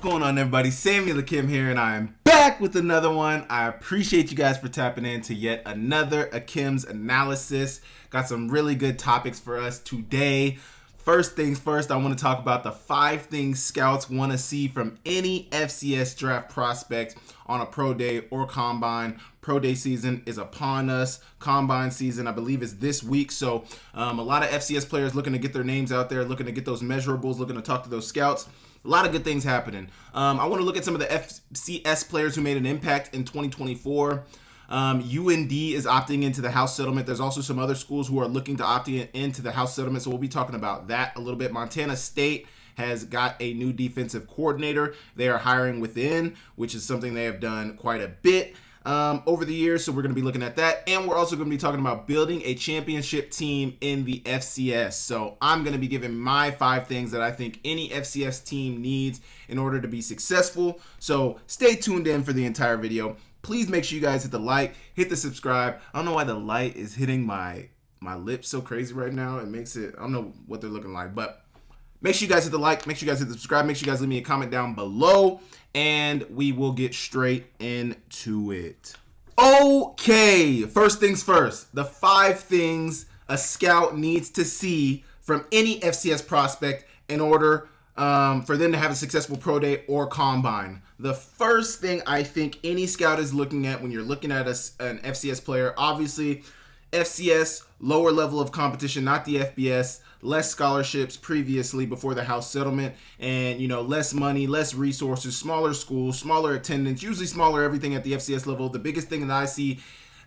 going on, everybody? Samuel Akem here, and I am back with another one. I appreciate you guys for tapping into yet another Akem'S analysis. Got some really good topics for us today. First things first, I want to talk about the 5 things scouts want to see from any FCS draft prospect on a pro day or combine. Pro day season is upon us. Combine season, I believe, is this week. So a lot of FCS players looking to get their names out there, looking to get those measurables, looking to talk to those scouts. A lot of good things happening. I want to look at some of the FCS players who made an impact in 2024. UND is opting into the House settlement. There's also some other schools who are looking to opt into the House settlement, so we'll be talking about that a little bit. Montana State has got a new defensive coordinator. They are hiring within, which is something they have done quite a bit over the years, so we're going to be looking at that. And we're also going to be talking about building a championship team in the FCS. So I'm going to be giving my 5 things that I think any FCS team needs in order to be successful. So stay tuned in for the entire video. Please make sure you guys hit the like, hit the subscribe. I don't know why the light is hitting my lips so crazy right now. It makes it, I don't know what they're looking like, but make sure you guys hit the like, make sure you guys hit the subscribe, make sure you guys leave me a comment down below, and we will get straight into it. Okay, first things first, the 5 things a scout needs to see from any FCS prospect in order for them to have a successful pro day or combine. The first thing I think any scout is looking at when you're looking at an FCS player, obviously FCS, lower level of competition, not the FBS, less scholarships previously before the House settlement, and less money, less resources, smaller schools, smaller attendance, usually smaller everything at the FCS level. The biggest thing that I see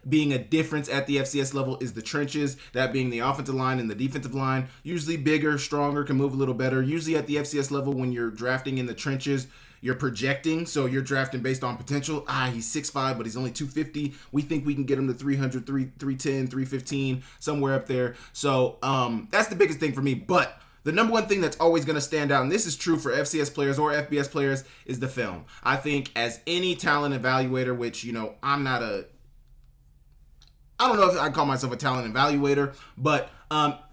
being a difference at the FCS level is the trenches, that being the offensive line and the defensive line. Usually bigger, stronger, can move a little better. Usually at the FCS level, when you're drafting in the trenches, you're projecting, so you're drafting based on potential. He's 6'5", but he's only 250. We think we can get him to 300, 310, 315, somewhere up there. So that's the biggest thing for me. But the number one thing that's always going to stand out, and this is true for FCS players or FBS players, is the film. I think as any talent evaluator, which, I don't know if I call myself a talent evaluator, but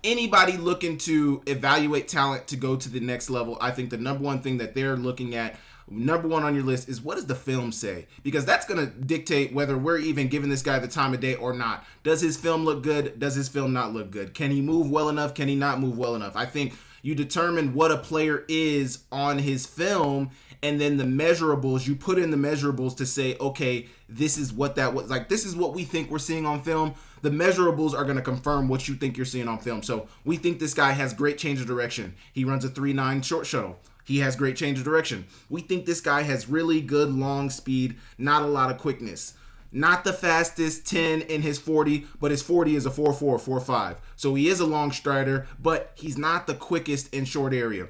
anybody looking to evaluate talent to go to the next level, I think the number one thing that they're looking at, number one on your list, is what does the film say? Because that's going to dictate whether we're even giving this guy the time of day or not. Does his film look good? Does his film not look good? Can he move well enough? Can he not move well enough? I think you determine what a player is on his film, and then the measurables, you put in the measurables to say, okay, this is what that was. Like, this is what we think we're seeing on film. The measurables are going to confirm what you think you're seeing on film. So we think this guy has great change of direction. He runs a 3.9 short shuttle. He has great change of direction. We think this guy has really good long speed, not a lot of quickness. Not the fastest 10 in his 40, but his 40 is a 4.4, 4.5. So he is a long strider, but he's not the quickest in short area.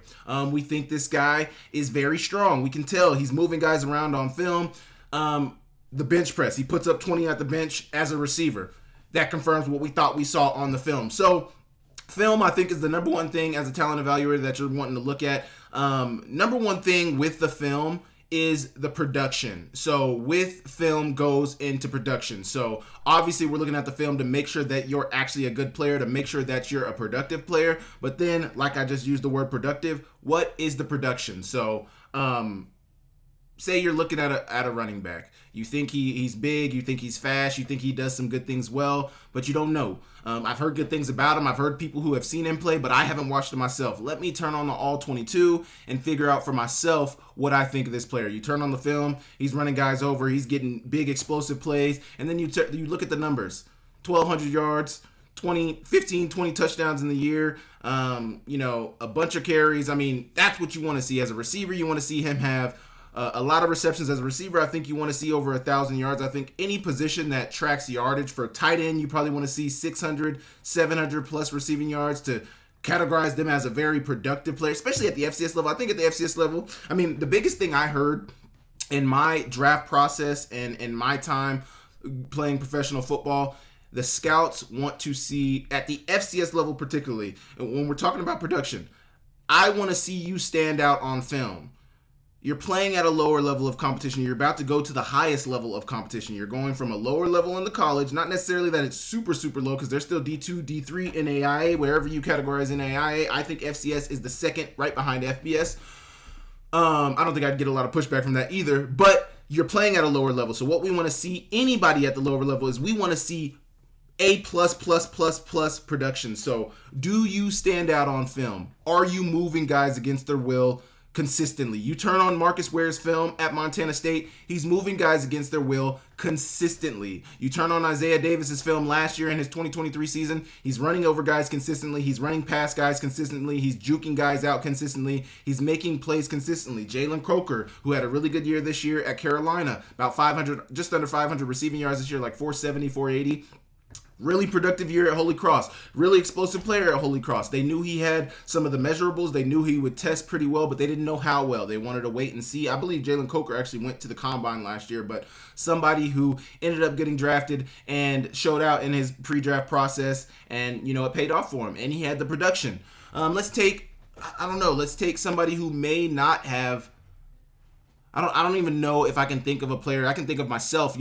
We think this guy is very strong. We can tell he's moving guys around on film. The bench press, he puts up 20 at the bench as a receiver. That confirms what we thought we saw on the film. So film, I think, is the number one thing as a talent evaluator that you're wanting to look at. Number one thing with the film is the production. So with film goes into production. So obviously we're looking at the film to make sure that you're actually a good player, to make sure that you're a productive player. But then, like I just used the word productive, what is the production? So say you're looking at a running back. You think he's big, you think he's fast, you think he does some good things well, but you don't know. I've heard good things about him. I've heard people who have seen him play, but I haven't watched him myself. Let me turn on the all 22 and figure out for myself what I think of this player. You turn on the film, he's running guys over, he's getting big explosive plays, and then you look at the numbers. 1,200 yards, 20 touchdowns in the year, a bunch of carries. I mean, that's what you want to see. As a receiver, you want to see him have a lot of receptions. As a receiver, I think you want to see over 1,000 yards. I think any position that tracks yardage, for tight end, you probably want to see 600, 700 plus receiving yards to categorize them as a very productive player, especially at the FCS level. I think at the FCS level, I mean, the biggest thing I heard in my draft process and in my time playing professional football, the scouts want to see at the FCS level particularly, when we're talking about production, I want to see you stand out on film. You're playing at a lower level of competition. You're about to go to the highest level of competition. You're going from a lower level in the college, not necessarily that it's super, super low, because they're still D2, D3 in AIA, wherever you categorize in AIA. I think FCS is the second right behind FBS. I don't think I'd get a lot of pushback from that either, but you're playing at a lower level. So what we want to see, anybody at the lower level, is we want to see A++++ production. So do you stand out on film? Are you moving guys against their will consistently? You turn on Marcus Ware's film at Montana State, he's moving guys against their will consistently. You turn on Isaiah Davis's film last year in his 2023 season, he's running over guys consistently, he's running past guys consistently, he's juking guys out consistently, he's making plays consistently. Jalen Croker, who had a really good year this year at Carolina, about 500, just under 500 receiving yards this year, like 470, 480. Really productive year at Holy Cross. Really explosive player at Holy Cross. They knew he had some of the measurables. They knew he would test pretty well, but they didn't know how well. They wanted to wait and see. I believe Jalen Coker actually went to the combine last year, but somebody who ended up getting drafted and showed out in his pre-draft process, and, it paid off for him, and he had the production. Let's take somebody who may not have, I don't even know if I can think of a player. I can think of myself,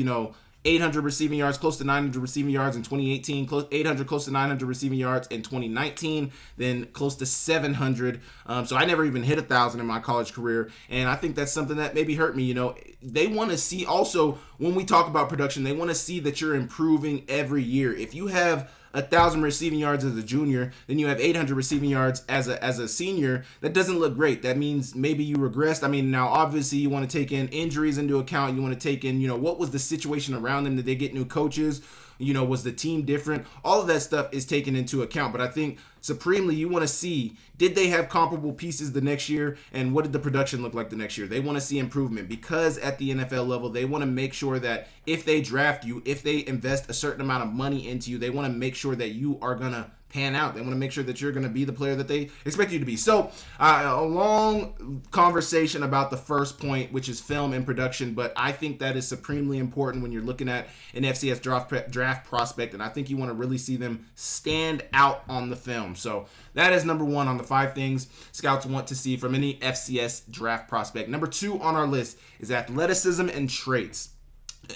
800 receiving yards, close to 900 receiving yards in 2018, 800, close to 900 receiving yards in 2019, then close to 700. So I never even hit 1,000 in my college career, and I think that's something that maybe hurt me. They want to see also, when we talk about production, they want to see that you're improving every year. If you have 1,000 receiving yards as a junior, then you have 800 receiving yards as a senior, that doesn't look great. That means maybe you regressed. Now obviously you want to take in injuries into account. You want to take in, what was the situation around them? Did they get new coaches? Was the team different? All of that stuff is taken into account. But I think supremely, you want to see, did they have comparable pieces the next year, and what did the production look like the next year? They want to see improvement, because at the NFL level, they want to make sure that if they draft you, if they invest a certain amount of money into you, they want to make sure that you are going to pan out. They want to make sure that you're going to be the player that they expect you to be. So a long conversation about the first point, which is film and production, but I think that is supremely important when you're looking at an FCS draft prospect, and I think you want to really see them stand out on the film. So that is number one on the 5 things scouts want to see from any FCS draft prospect. Number 2 on our list is athleticism and traits.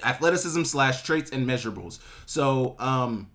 Athleticism/traits and measurables. So,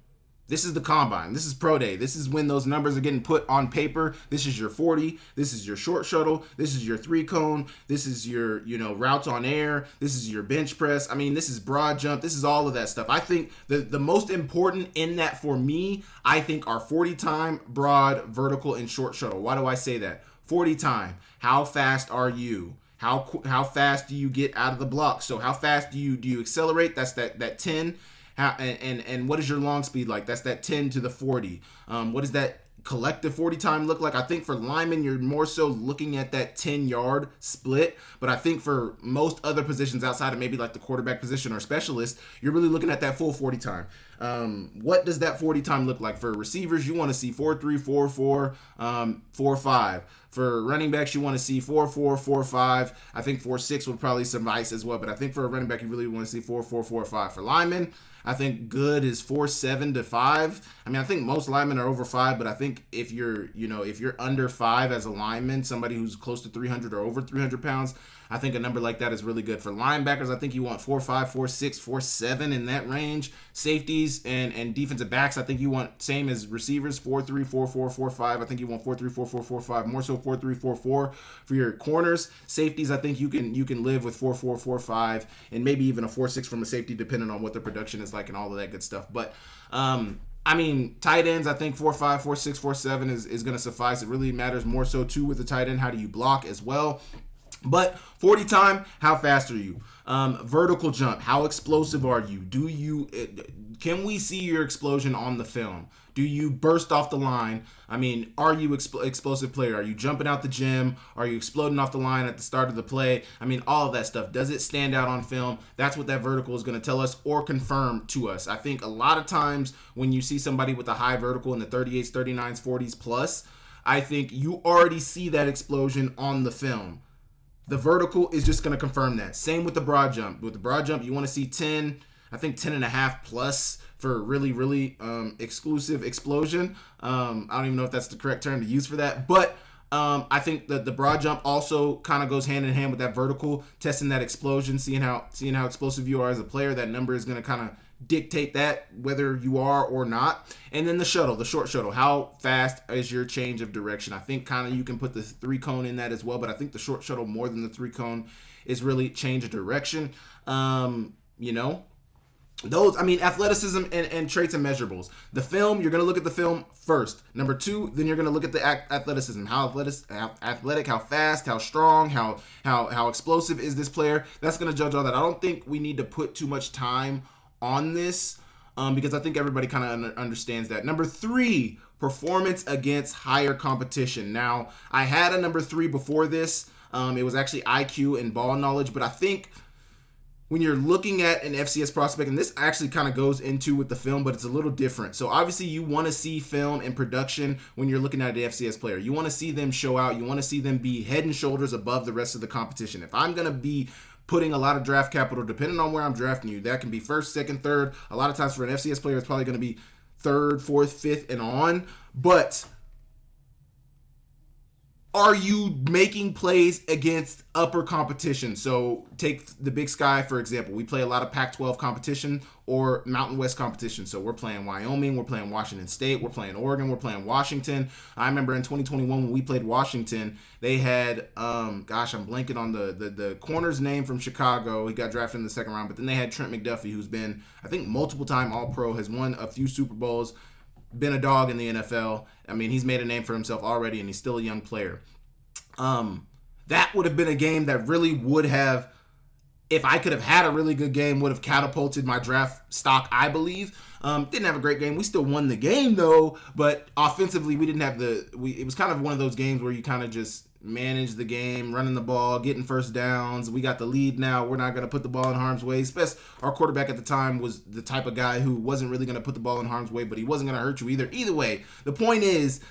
this is the combine. This is pro day. This is when those numbers are getting put on paper. This is your 40. This is your short shuttle. This is your 3-cone. This is your, routes on air. This is your bench press. This is broad jump. This is all of that stuff. I think the most important in that for me, I think, are 40 time, broad, vertical, and short shuttle. Why do I say that? 40 time. How fast are you? How fast do you get out of the block? So how fast do you accelerate? That's that 10. And what is your long speed like? That's that 10 to the 40. What does that collective 40 time look like? I think for linemen, you're more so looking at that 10-yard split. But I think for most other positions outside of maybe like the quarterback position or specialist, you're really looking at that full 40 time. What does that 40 time look like? For receivers, you want to see 4.3, 4.4, 4.5. For running backs, you want to see 4.4, 4.5. I think 4.6 would probably suffice as well. But I think for a running back, you really want to see 4.4, 4.5. For linemen, I think good is 4.7 to 5. I think most linemen are over 5, but I think if you're under 5 as a lineman, somebody who's close to 300 or over 300 pounds, I think a number like that is really good. For linebackers, I think you want 4.5, 4.6, 4.7 in that range. Safeties and defensive backs, I think you want same as receivers, 4.3, 4.4, 4.5. I think you want 4.3, 4.4, 4.5, more so 4.3, 4.4. For your corners, safeties, I think you can live with 4.4, 4.5, and maybe even a 4.6 from a safety, depending on what the production is like and all of that good stuff. But tight ends, I think 4.5, 4.6, 4.7 is going to suffice. It really matters more so too with the tight end. How do you block as well? But 40 time, how fast are you? Vertical jump, how explosive are you? Can we see your explosion on the film? Do you burst off the line? Are you explosive player? Are you jumping out the gym? Are you exploding off the line at the start of the play? All of that stuff. Does it stand out on film? That's what that vertical is going to tell us or confirm to us. I think a lot of times when you see somebody with a high vertical in the 38s, 39s, 40s plus, I think you already see that explosion on the film. The vertical is just going to confirm that. Same with the broad jump. With the broad jump, you want to see 10, I think 10 and a half plus for really, really exclusive explosion. I don't even know if that's the correct term to use for that. But I think that the broad jump also kind of goes hand in hand with that vertical, testing that explosion, seeing how explosive you are as a player. That number is going to kind of dictate that whether you are or not. And then the short shuttle. How fast is your change of direction? I think kind of you can put the 3-cone in that as well, but I think the short shuttle more than the 3-cone is really change of direction. Those, athleticism and traits and measurables. The film, you're going to look at the film first. Number 2, then you're going to look at the athleticism. How athletic, how fast, how strong, how explosive is this player? That's going to judge all that. I don't think we need to put too much time on this because I think everybody kind of understands that. Number 3, performance against higher competition. Now, I had a number 3 before this. It was actually IQ and ball knowledge, but I think when you're looking at an FCS prospect, and this actually kind of goes into with the film, but it's a little different. So obviously you want to see film and production when you're looking at an FCS player. You want to see them show out. You want to see them be head and shoulders above the rest of the competition. If I'm going to be putting a lot of draft capital, depending on where I'm drafting you, that can be first, second, third. A lot of times for an FCS player, it's probably going to be third, fourth, fifth, and on. But are you making plays against upper competition? So take the Big Sky, for example. We play a lot of Pac-12 competition or Mountain West competition. So we're playing Wyoming, we're playing Washington State, we're playing Oregon, we're playing Washington. I remember in 2021 when we played Washington, they had, I'm blanking on the corner's name from Chicago. He got drafted in the second round, but then they had Trent McDuffie, who's been, I think, multiple-time All-Pro, has won a few Super Bowls, been a dog in the NFL. He's made a name for himself already, and he's still a young player. That would have been a game that really would have, if I could have had a really good game, would have catapulted my draft stock, I believe. Didn't have a great game. We still won the game, though, but offensively, we didn't have it was kind of one of those games where you kind of just manage the game, running the ball, getting first downs. We got the lead now. We're not going to put the ball in harm's way. Especially our quarterback at the time was the type of guy who wasn't really going to put the ball in harm's way, but he wasn't going to hurt you either. Either way, the point is,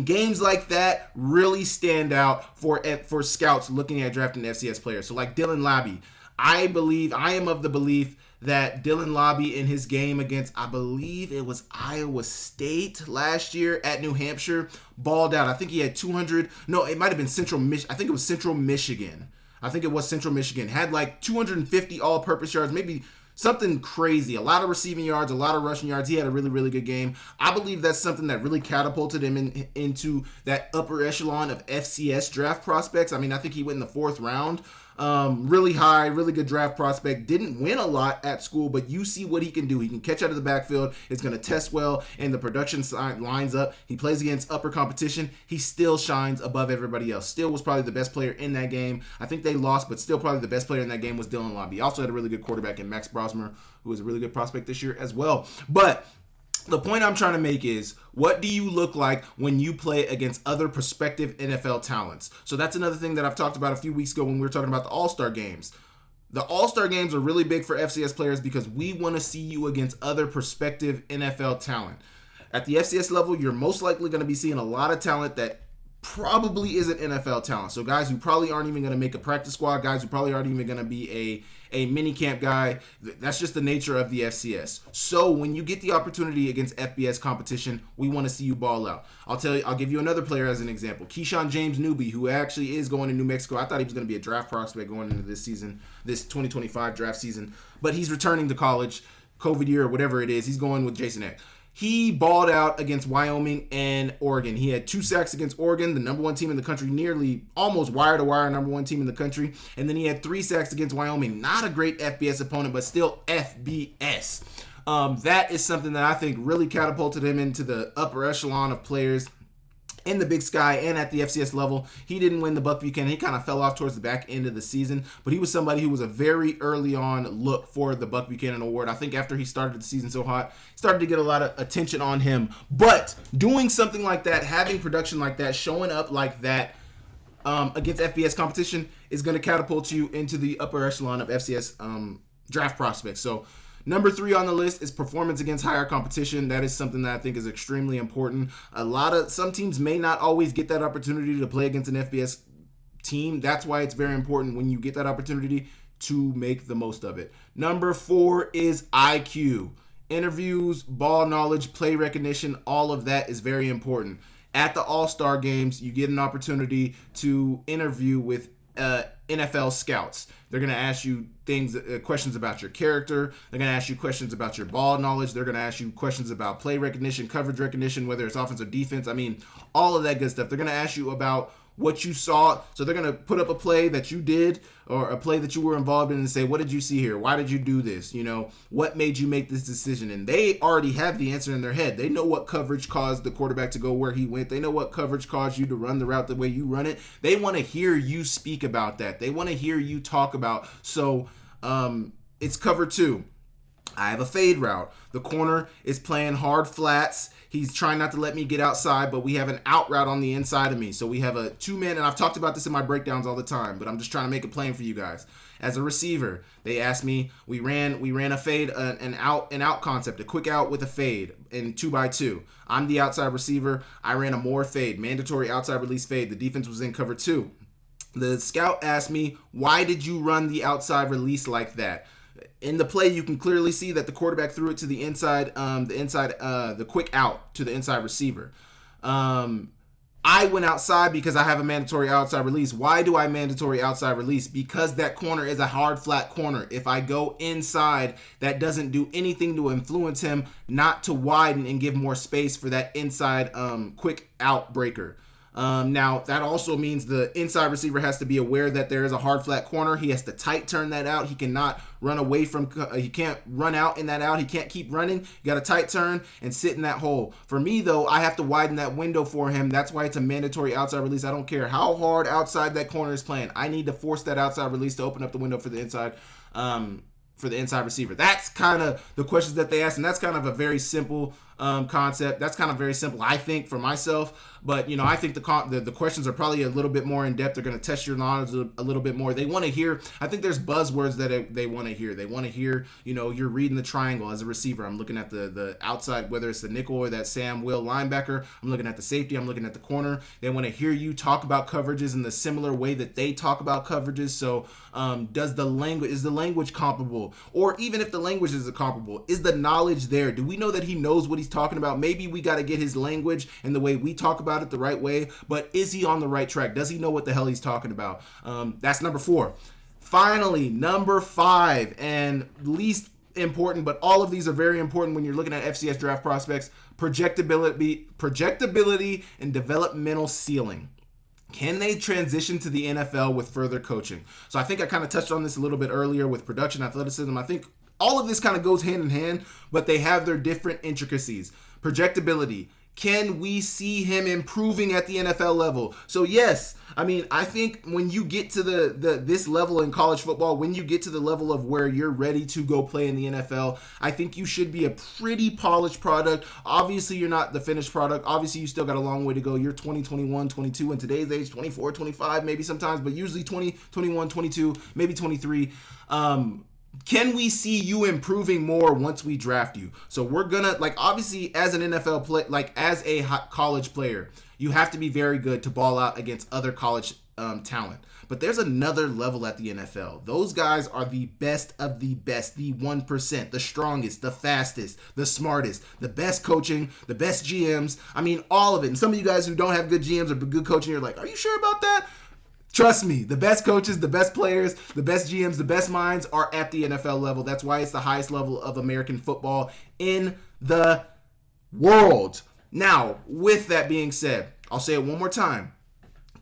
games like that really stand out for scouts looking at drafting FCS players. So like Dylan Labby, I am of the belief that Dylan Labby in his game against, I believe it was Iowa State last year at New Hampshire, balled out. I think he had 200. No, it might have been Central Michigan. I think it was Central Michigan. Had like 250 all-purpose yards, maybe something crazy. A lot of receiving yards, a lot of rushing yards. He had a really, really good game. I believe that's something that really catapulted him into that upper echelon of FCS draft prospects. I think he went in the 4th round. Really high, really good draft prospect. Didn't win a lot at school, but you see what he can do. He can catch out of the backfield. It's going to test well, and the production side lines up. He plays against upper competition. He still shines above everybody else. Still was probably the best player in that game. I think they lost, but still probably the best player in that game was Dylan Labby. He also had a really good quarterback in Max Brosmer, who was a really good prospect this year as well. But the point I'm trying to make is, what do you look like when you play against other prospective NFL talents? So that's another thing that I've talked about a few weeks ago when we were talking about the All-Star games. The All-Star games are really big for FCS players because we want to see you against other prospective NFL talent. At the FCS level, you're most likely going to be seeing a lot of talent that probably isn't NFL talent. So guys who probably aren't even going to make a practice squad, guys who probably aren't even going to be a mini camp guy. That's just the nature of the FCS. So when you get the opportunity against FBS competition, we want to see you ball out. I'll give you another player as an example. Keyshawn James Newby, who actually is going to New Mexico. I thought he was going to be a draft prospect going into this season, this 2025 draft season, but he's returning to college, COVID year or whatever it is. He's going with Jason Eck. He balled out against Wyoming and Oregon. He had 2 sacks against Oregon, the number 1 team in the country, nearly almost wire-to-wire number 1 team in the country. And then he had 3 sacks against Wyoming. Not a great FBS opponent, but still FBS. That is something that I think really catapulted him into the upper echelon of players in the Big Sky and at the FCS level. He didn't win the Buck Buchanan. He kind of fell off towards the back end of the season, but he was somebody who was a very early on look for the Buck Buchanan Award. I think after he started the season so hot, started to get a lot of attention on him. But doing something like that, having production like that, showing up like that against FBS competition is going to catapult you into the upper echelon of FCS draft prospects. So number 3 on the list is performance against higher competition. That is something that I think is extremely important. Some teams may not always get that opportunity to play against an FBS team. That's why it's very important when you get that opportunity to make the most of it. Number 4 is IQ. Interviews, ball knowledge, play recognition, all of that is very important. At the All-Star games, you get an opportunity to interview with NFL scouts. They're going to ask you questions about your character. They're going to ask you questions about your ball knowledge. They're going to ask you questions about play recognition, coverage recognition, whether it's offense or defense. I mean, all of that good stuff. They're going to ask you about what you saw. So they're going to put up a play that you did or a play that you were involved in and say, what did you see here? Why did you do this? You know, what made you make this decision? And they already have the answer in their head. They know what coverage caused the quarterback to go where he went. They know what coverage caused you to run the route the way you run it. They want to hear you speak about that. They want to hear you talk about. So it's cover 2. I have a fade route. The corner is playing hard flats. He's trying not to let me get outside, but we have an out route on the inside of me. So we have a 2-man, and I've talked about this in my breakdowns all the time, but I'm just trying to make it plain for you guys. As a receiver, they asked me, we ran a fade, an out concept, a quick out with a fade in 2x2. I'm the outside receiver. I ran a more fade, mandatory outside release fade. The defense was in cover 2. The scout asked me, why did you run the outside release like that? In the play, you can clearly see that the quarterback threw it to the inside, the quick out to the inside receiver. I went outside because I have a mandatory outside release. Why do I mandatory outside release? Because that corner is a hard, flat corner. If I go inside, that doesn't do anything to influence him not to widen and give more space for that inside quick out breaker. Now, that also means the inside receiver has to be aware that there is a hard, flat corner. He has to tight turn that out. He cannot run away from, he can't run out in that out. He can't keep running. You got to tight turn and sit in that hole. For me, though, I have to widen that window for him. That's why it's a mandatory outside release. I don't care how hard outside that corner is playing. I need to force that outside release to open up the window for the inside, receiver. That's kind of the questions that they ask, and that's kind of a very simple concept. That's kind of very simple, I think, for myself. But, you know, I think the questions are probably a little bit more in depth. They're going to test your knowledge a little bit more. They want to hear, I think there's buzzwords that they want to hear. They want to hear, you know, you're reading the triangle as a receiver. I'm looking at the outside, whether it's the nickel or that Sam Will linebacker. I'm looking at the safety. I'm looking at the corner. They want to hear you talk about coverages in the similar way that they talk about coverages. So is the language comparable? Or even if the language isn't comparable, is the knowledge there? Do we know that he knows what he's talking about? Maybe we got to get his language and the way we talk about it the right way, but is he on the right track? Does he know what the hell he's talking about? That's number 4. Finally, number 5, and least important, but all of these are very important when you're looking at FCS draft prospects: projectability and developmental ceiling. Can they transition to the NFL with further coaching? So I think I kind of touched on this a little bit earlier with production, athleticism. I think all of this kind of goes hand in hand, but they have their different intricacies. Projectability. Can we see him improving at the NFL level? So yes, I mean, I think when you get to this level in college football, when you get to the level of where you're ready to go play in the NFL, I think you should be a pretty polished product. Obviously, you're not the finished product. Obviously, you still got a long way to go. You're 20, 21, 22 in today's age, 24, 25 maybe sometimes, but usually 20, 21, 22, maybe 23. Can we see you improving more once we draft you? So we're gonna, like, obviously as an NFL play, like as a college player, you have to be very good to ball out against other college talent. But there's another level at the NFL. Those guys are the best of the best, the 1%, the strongest, the fastest, the smartest, the best coaching, the best GMs. I mean, all of it. And some of you guys who don't have good GMs or good coaching, you're like, are you sure about that? Trust me, the best coaches, the best players, the best GMs, the best minds are at the NFL level. That's why it's the highest level of American football in the world. Now, with that being said, I'll say it one more time.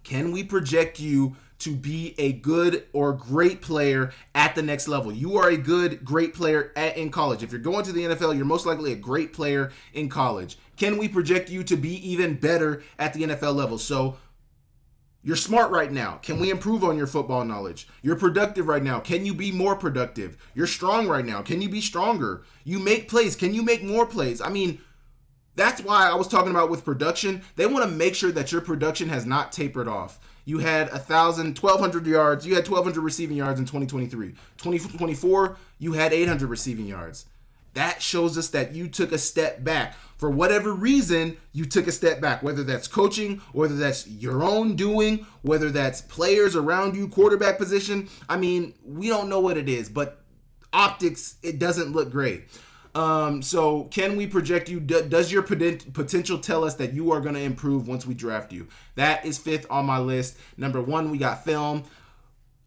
Can we project you to be a good or great player at the next level? You are a good, great player in college. If you're going to the NFL, you're most likely a great player in college. Can we project you to be even better at the NFL level? So, you're smart right now. Can we improve on your football knowledge? You're productive right now. Can you be more productive? You're strong right now. Can you be stronger? You make plays. Can you make more plays? I mean, that's why I was talking about with production. They want to make sure that your production has not tapered off. You had 1,200 yards. You had 1,200 receiving yards in 2023. 2024, you had 800 receiving yards. That shows us that you took a step back. For whatever reason, you took a step back, whether that's coaching, whether that's your own doing, whether that's players around you, quarterback position. I mean, we don't know what it is, but optics, it doesn't look great. So can we project you? Does your potential tell us that you are going to improve once we draft you? That is 5th on my list. Number 1, we got film.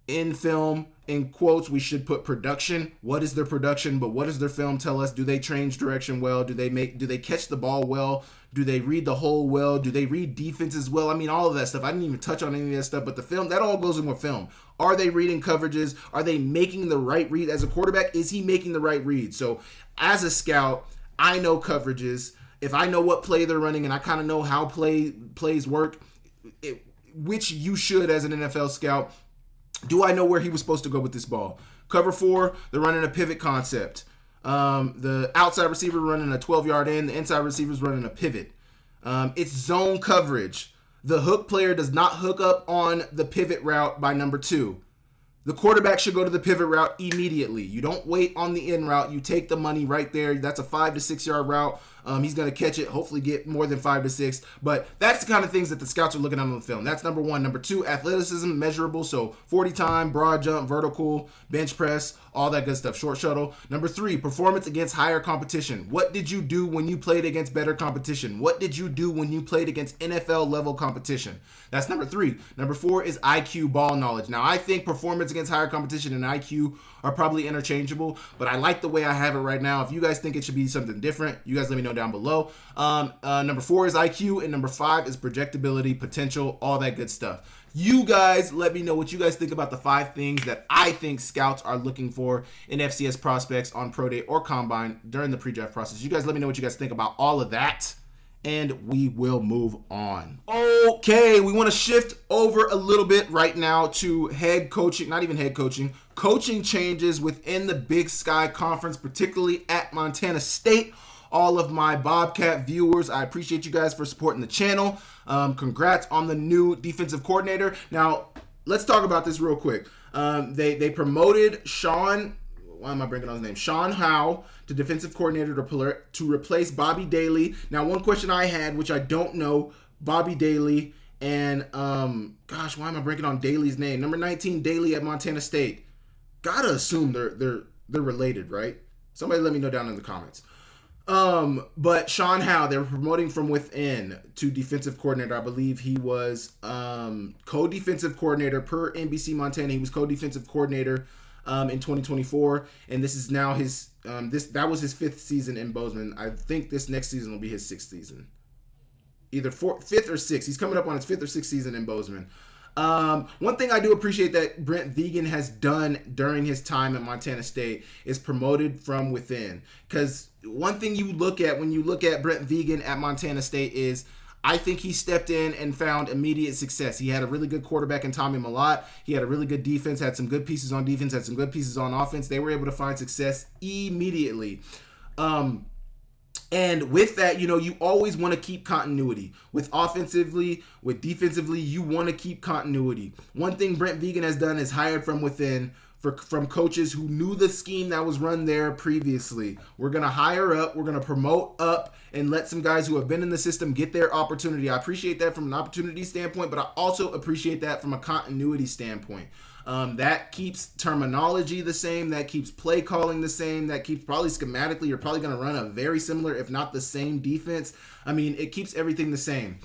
in film, in quotes, we should put production. What is their production? But what does their film tell us? Do they change direction well? Do they catch the ball well? Do they read the hole well? Do they read defenses well? I mean, all of that stuff. I didn't even touch on any of that stuff, but the film, that all goes in with film. Are they reading coverages? Are they making the right read? As a quarterback, is he making the right read? So as a scout, I know coverages. If I know what play they're running and I kind of know how plays work, which you should as an NFL scout, do I know where he was supposed to go with this ball? Cover 4, they're running a pivot concept. The outside receiver running a 12-yard in, the inside receiver's running a pivot. It's zone coverage. The hook player does not hook up on the pivot route by number 2. The quarterback should go to the pivot route immediately. You don't wait on the in route. You take the money right there. That's a 5 to 6 yard route. He's going to catch it, hopefully get more than 5 to 6. But that's the kind of things that the scouts are looking at on the film. That's number 1. Number 2, athleticism, measurable. So 40 time, broad jump, vertical, bench press, all that good stuff. Short shuttle. Number 3, performance against higher competition. What did you do when you played against better competition? What did you do when you played against NFL level competition? That's number 3. Number 4 is IQ, ball knowledge. Now, I think performance against higher competition and IQ are probably interchangeable, but I like the way I have it right now. If you guys think it should be something different, you guys let me know down below. Number 4 is IQ, and number 5 is projectability, potential, all that good stuff. You guys let me know what you guys think about the 5 things that I think scouts are looking for in FCS prospects on Pro Day or Combine during the pre-draft process. You guys let me know what you guys think about all of that, and we will move on. Okay, we want to shift over a little bit right now to head coaching, not even head coaching, coaching changes within the Big Sky Conference, particularly at Montana State. All of my Bobcat viewers, I appreciate you guys for supporting the channel. Congrats on the new defensive coordinator. Now, let's talk about this real quick. They promoted Shawn, why am I bringing on his name? Shawn Howe to defensive coordinator to replace Bobby Daly. Now, one question I had, which I don't know, Bobby Daly and, gosh, why am I bringing on Daly's name? Number 19, Daly at Montana State. Gotta assume they're related, right? Somebody let me know down in the comments. But Shawn Howe, they were promoting from within to defensive coordinator. I believe he was co-defensive coordinator per NBC Montana. He was co-defensive coordinator in 2024, and this is now his that was his 5th season in Bozeman. I think this next season will be his 6th season, either 5th or 6th. He's coming up on his 5th or 6th season in Bozeman. One thing I do appreciate that Brent Vegan has done during his time at Montana State is promoted from within. Because one thing you look at when you look at Brent Vegan at Montana State is I think he stepped in and found immediate success. He had a really good quarterback in Tommy Mellott. He had a really good defense, had some good pieces on defense, had some good pieces on offense. They were able to find success immediately. And with that, you always want to keep continuity. With offensively, with defensively, you want to keep continuity. One thing Brent Vegan has done is hired from within from coaches who knew the scheme that was run there previously. We're going to hire up, we're going to promote up, and let some guys who have been in the system get their opportunity. I appreciate that from an opportunity standpoint, but I also appreciate that from a continuity standpoint. That keeps terminology the same, that keeps play calling the same, that keeps probably schematically, you're probably going to run a very similar, if not the same defense. I mean, it keeps everything the same.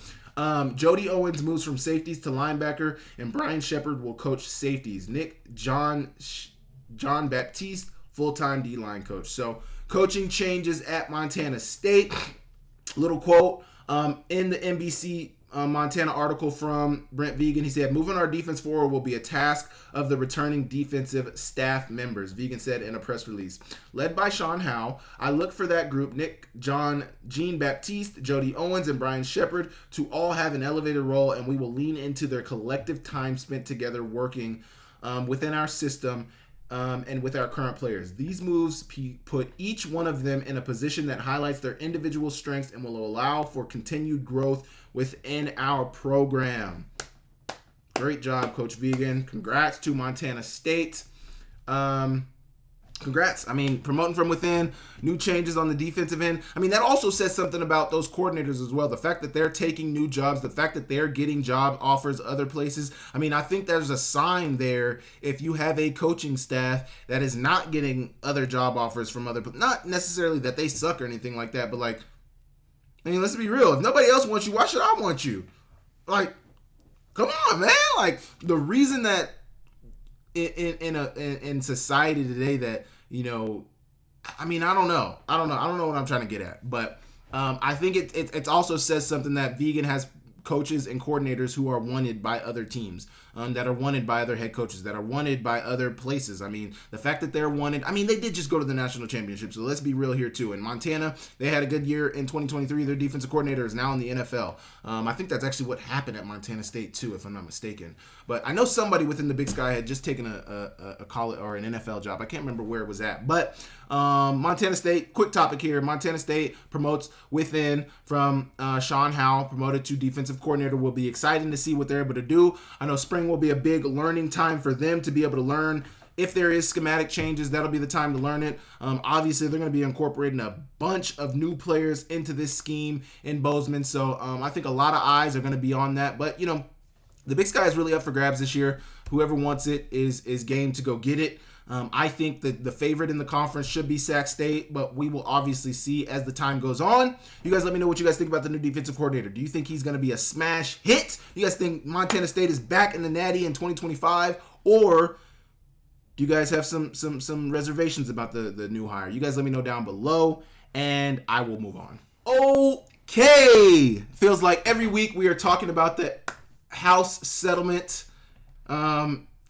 Jody Owens moves from safeties to linebacker, and Brian Shepard will coach safeties. John Baptiste, full-time D-line coach. So, coaching changes at Montana State. Little quote in the NBC Montana article from Brent Vegan. He said, moving our defense forward will be a task of the returning defensive staff members, Vegan said in a press release. Led by Shawn Howe, I look for that group, Jean Baptiste, Jody Owens, and Brian Shepard, to all have an elevated role, and we will lean into their collective time spent together working within our system and with our current players. These moves put each one of them in a position that highlights their individual strengths and will allow for continued growth within our program. Great job, Coach Vegan. Congrats to Montana State. Congrats. I mean, promoting from within, new changes on the defensive end. I mean, that also says something about those coordinators as well. The fact that they're taking new jobs, the fact that they're getting job offers other places. I mean, I think there's a sign there if you have a coaching staff that is not getting other job offers from other, not necessarily that they suck or anything like that, but like, I mean, let's be real. If nobody else wants you, why should I want you? Like, come on, man. Like, the reason that in society today that, you know, I mean, I don't know what I'm trying to get at, but I think it also says something that Vegan has coaches and coordinators who are wanted by other teams, that are wanted by other head coaches, that are wanted by other places. I mean, the fact that they're wanted, I mean, they did just go to the national championship, so let's be real here too. In Montana, they had a good year in 2023. Their defensive coordinator is now in the NFL. I think that's actually what happened at Montana State too, if I'm not mistaken. But I know somebody within the Big Sky had just taken a college or an NFL job. I can't remember where it was at, but Montana State, quick topic here. Montana State promotes within from Shawn, Howe, promoted to defensive coordinator. Will be exciting to see what they're able to do. I know spring will be a big learning time for them to be able to learn. If there is schematic changes, that'll be the time to learn it. Obviously, they're going to be incorporating a bunch of new players into this scheme in Bozeman. So I think a lot of eyes are going to be on that. But, you know, the Big Sky is really up for grabs this year. Whoever wants it is game to go get it. I think that the favorite in the conference should be Sac State, but we will obviously see as the time goes on. You guys let me know what you guys think about the new defensive coordinator. Do you think he's going to be a smash hit? Do you guys think Montana State is back in the Natty in 2025? Or do you guys have some reservations about the new hire? You guys let me know down below, and I will move on. Okay. Feels like every week we are talking about the House settlement.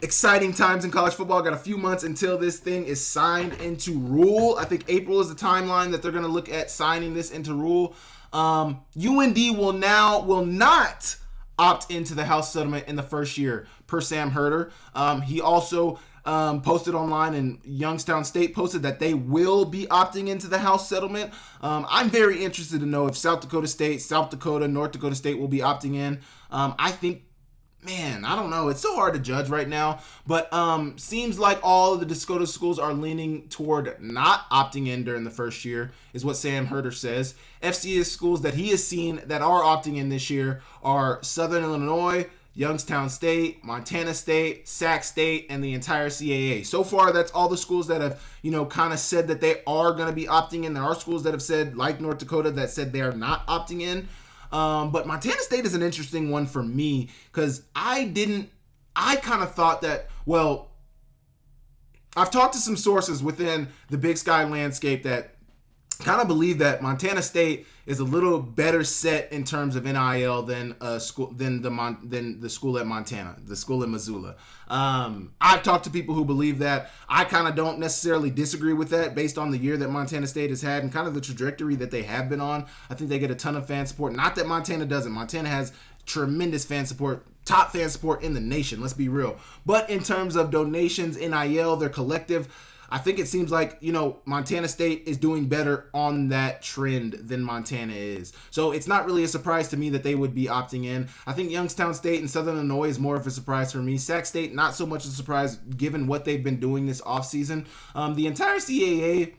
Exciting times in college football. Got a few months until this thing is signed into rule. I think April is the timeline that they're going to look at signing this into rule. UND will not opt into the House settlement in the first year, per Sam Herder. He also posted online, and Youngstown State posted that they will be opting into the House settlement. I'm very interested to know if South Dakota State, South Dakota, North Dakota State will be opting in. I think, man, I don't know. It's so hard to judge right now, but seems like all of the Dakota schools are leaning toward not opting in during the first year, is what Sam Herder says. FCS schools that he has seen that are opting in this year are Southern Illinois, Youngstown State, Montana State, Sac State, and the entire CAA. So far, that's all the schools that have, you know, kind of said that they are going to be opting in. There are schools that have said, like North Dakota, that said they are not opting in. But Montana State is an interesting one for me because I kind of thought that, well, I've talked to some sources within the Big Sky landscape that kind of believe that Montana State is a little better set in terms of NIL than the school at Montana, the school in Missoula. I've talked to people who believe that. I kind of don't necessarily disagree with that based on the year that Montana State has had and kind of the trajectory that they have been on. I think they get a ton of fan support. Not that Montana doesn't. Montana has tremendous fan support, top fan support in the nation, let's be real. But in terms of donations, NIL, their collective, I think it seems like, you know, Montana State is doing better on that trend than Montana is. So it's not really a surprise to me that they would be opting in. I think Youngstown State and Southern Illinois is more of a surprise for me. Sac State, not so much a surprise given what they've been doing this offseason. The entire CAA,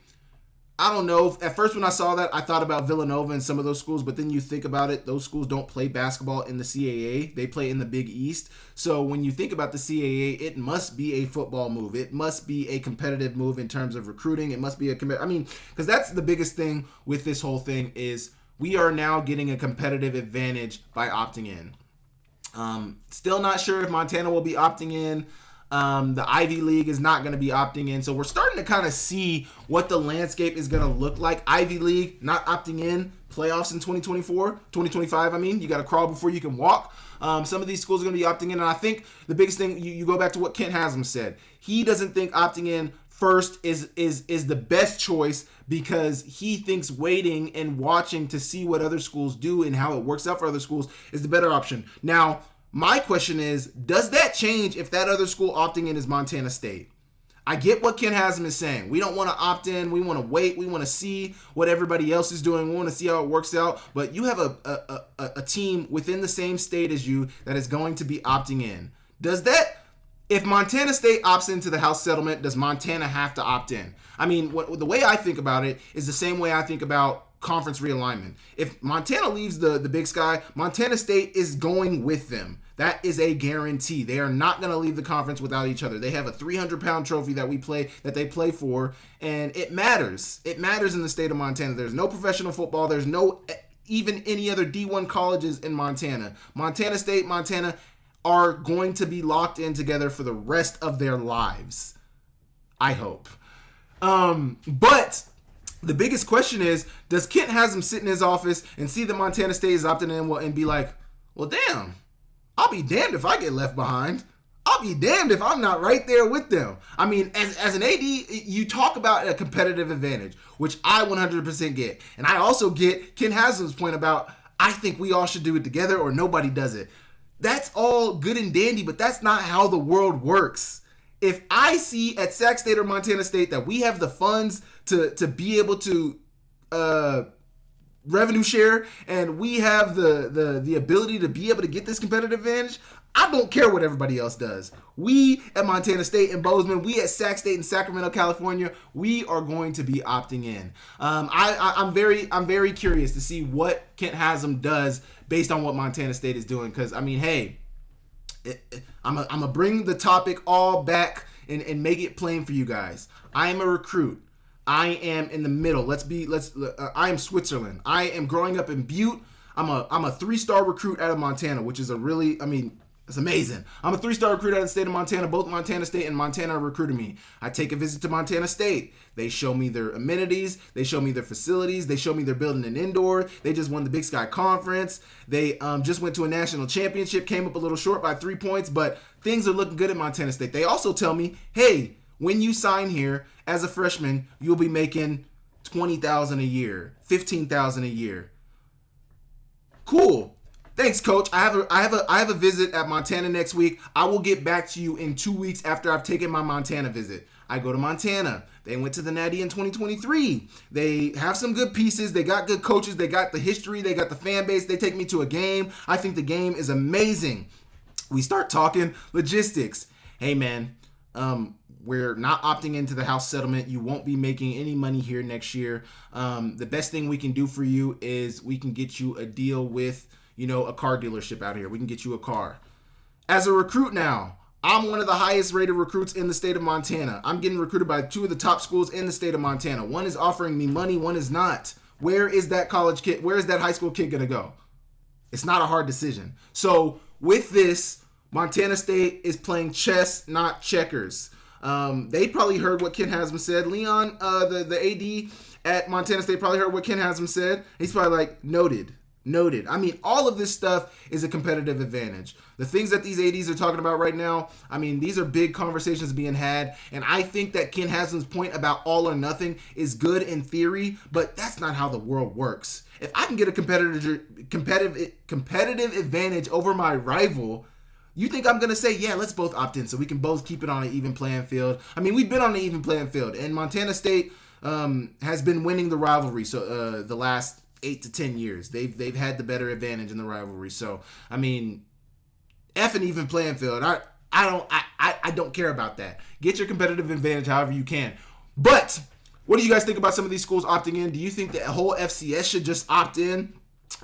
I don't know. At first when I saw that, I thought about Villanova and some of those schools, but then you think about it, those schools don't play basketball in the CAA. They play in the Big East. So when you think about the CAA, it must be a football move. It must be a competitive move in terms of recruiting. It must be because that's the biggest thing with this whole thing is we are now getting a competitive advantage by opting in. Still not sure if Montana will be opting in. The Ivy League is not going to be opting in. So we're starting to kind of see what the landscape is going to look like. Ivy League not opting in. Playoffs in 2025, you got to crawl before you can walk. Some of these schools are going to be opting in. And I think the biggest thing, you go back to what Kent Haslam said. He doesn't think opting in first is the best choice because he thinks waiting and watching to see what other schools do and how it works out for other schools is the better option. Now, my question is, does that change if that other school opting in is Montana State? I get what Ken Haslam is saying. We don't want to opt in. We want to wait. We want to see what everybody else is doing. We want to see how it works out. But you have a team within the same state as you that is going to be opting in. If Montana State opts into the House settlement, does Montana have to opt in? The way I think about it is the same way I think about conference realignment. If Montana leaves the Big Sky, Montana State is going with them. That is a guarantee. They are not going to leave the conference without each other. They have a 300-pound trophy that they play for, and it matters. It matters in the state of Montana. There's no professional football. There's no even any other D1 colleges in Montana. Montana State, Montana are going to be locked in together for the rest of their lives. I hope. But the biggest question is, does Kent Haslam sit in his office and see that Montana State is opting in and be like, well, damn, I'll be damned if I get left behind. I'll be damned if I'm not right there with them. I mean, as an AD, you talk about a competitive advantage, which I 100% get. And I also get Kent Haslam's point about, I think we all should do it together or nobody does it. That's all good and dandy, but that's not how the world works. If I see at Sac State or Montana State that we have the funds to be able to revenue share and we have the ability to be able to get this competitive advantage, I don't care what everybody else does. We at Montana State and Bozeman, we at Sac State in Sacramento, California, we are going to be opting in. I'm very curious to see what Kent Haslam does based on what Montana State is doing. Because I mean, hey, I'm gonna bring the topic all back and make it plain for you guys. I am a recruit. I am in the middle. I am Switzerland. I am growing up in Butte. I'm a 3-star recruit out of Montana, which is it's amazing. I'm a 3-star recruit out of the state of Montana. Both Montana State and Montana are recruiting me. I take a visit to Montana State. They show me their amenities. They show me their facilities. They show me their building and indoor. They just won the Big Sky Conference. They just went to a national championship, came up a little short by 3 points, but things are looking good at Montana State. They also tell me, hey, when you sign here as a freshman, you'll be making $20,000 a year, $15,000 a year. Cool. Thanks, Coach. I have a visit at Montana next week. I will get back to you in 2 weeks after I've taken my Montana visit. I go to Montana. They went to the Natty in 2023. They have some good pieces. They got good coaches. They got the history. They got the fan base. They take me to a game. I think the game is amazing. We start talking logistics. Hey, man, we're not opting into the house settlement. You won't be making any money here next year. The best thing we can do for you is we can get you a deal with a car dealership out here. We can get you a car. As a recruit now, I'm one of the highest rated recruits in the state of Montana. I'm getting recruited by 2 of the top schools in the state of Montana. One is offering me money, one is not. Where is that college kid? Where is that high school kid going to go? It's not a hard decision. So with this, Montana State is playing chess, not checkers. They probably heard what Kent Haslam said. Leon, the AD at Montana State, probably heard what Kent Haslam said. He's probably like, noted. I mean, all of this stuff is a competitive advantage. The things that these ADs are talking about right now, I mean, these are big conversations being had. And I think that Kent Haslam's point about all or nothing is good in theory, but that's not how the world works. If I can get a competitive advantage over my rival, you think I'm going to say, yeah, let's both opt in so we can both keep it on an even playing field? I mean, we've been on an even playing field, and Montana State has been winning the rivalry the last 8 to 10 years. They've had the better advantage in the rivalry. So, I mean, F an even playing field. I don't care about that. Get your competitive advantage however you can. But what do you guys think about some of these schools opting in? Do you think the whole FCS should just opt in?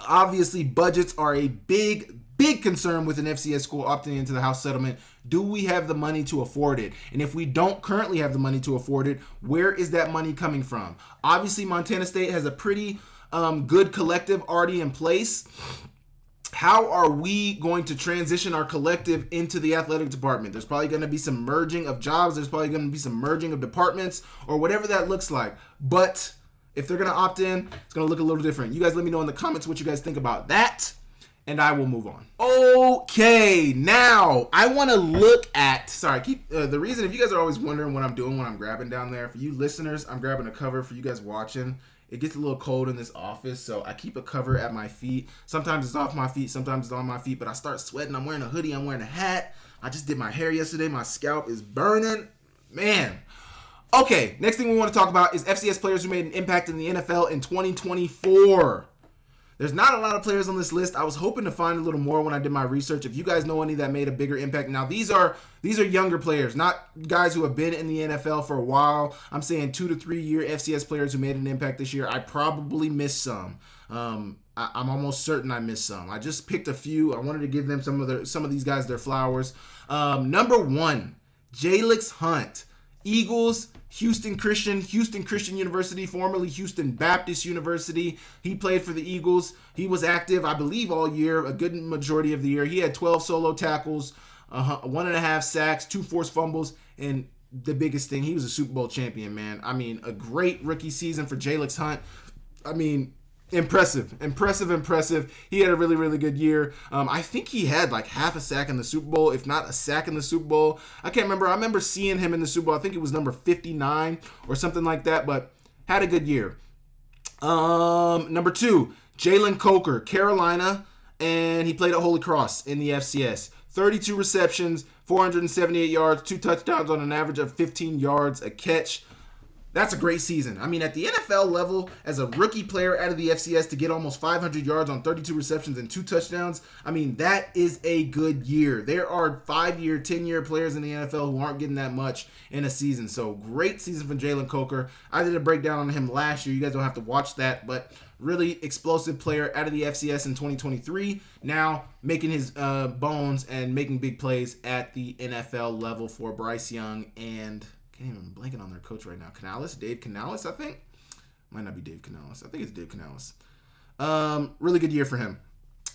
Obviously, budgets are a big concern with an FCS school opting into the house settlement. Do we have the money to afford it? And if we don't currently have the money to afford it, where is that money coming from? Obviously, Montana State has a pretty good collective already in place. How are we going to transition our collective into the athletic department? There's probably going to be some merging of jobs. There's probably going to be some merging of departments or whatever that looks like. But if they're going to opt in, it's going to look a little different. You guys let me know in the comments what you guys think about that, and I will move on. Okay, now I want to look at, the reason, if you guys are always wondering what I'm doing when I'm grabbing down there, for you listeners, I'm grabbing a cover for you guys watching. It gets a little cold in this office, so I keep a cover at my feet. Sometimes it's off my feet, sometimes it's on my feet, but I start sweating. I'm wearing a hoodie, I'm wearing a hat. I just did my hair yesterday. My scalp is burning. Man. Okay, next thing we want to talk about is FCS players who made an impact in the NFL in 2024. There's not a lot of players on this list. I was hoping to find a little more when I did my research. If you guys know any that made a bigger impact. Now, these are younger players, not guys who have been in the NFL for a while. I'm saying 2 to 3 year FCS players who made an impact this year. I probably missed some. I'm almost certain I missed some. I just picked a few. I wanted to give them some of these guys their flowers. Number 1, Jalix Hunt. Eagles, Houston Christian University, formerly Houston Baptist University. He played for the Eagles. He was active, I believe, all year, a good majority of the year. He had 12 solo tackles, 1.5 sacks, 2 forced fumbles, and the biggest thing, he was a Super Bowl champion, man. I mean, a great rookie season for Jalix Hunt. I mean, impressive. He had a really, really good year. I think he had like half a sack in the Super Bowl, if not a sack in the Super Bowl. I can't remember. I remember seeing him in the Super Bowl. I think it was number 59 or something like that, but had a good year. Number 2, Jalen Coker, Carolina, and he played at Holy Cross in the FCS. 32 receptions, 478 yards, 2 touchdowns on an average of 15 yards a catch. That's a great season. I mean, at the NFL level, as a rookie player out of the FCS to get almost 500 yards on 32 receptions and 2 touchdowns, I mean, that is a good year. There are 5-year, 10-year players in the NFL who aren't getting that much in a season. So, great season from Jalen Coker. I did a breakdown on him last year. You guys don't have to watch that, but really explosive player out of the FCS in 2023. Now, making his bones and making big plays at the NFL level for Bryce Young and... can't even blanking on their coach right now. Dave Canales, I think. Might not be Dave Canales. I think it's Dave Canales. Really good year for him.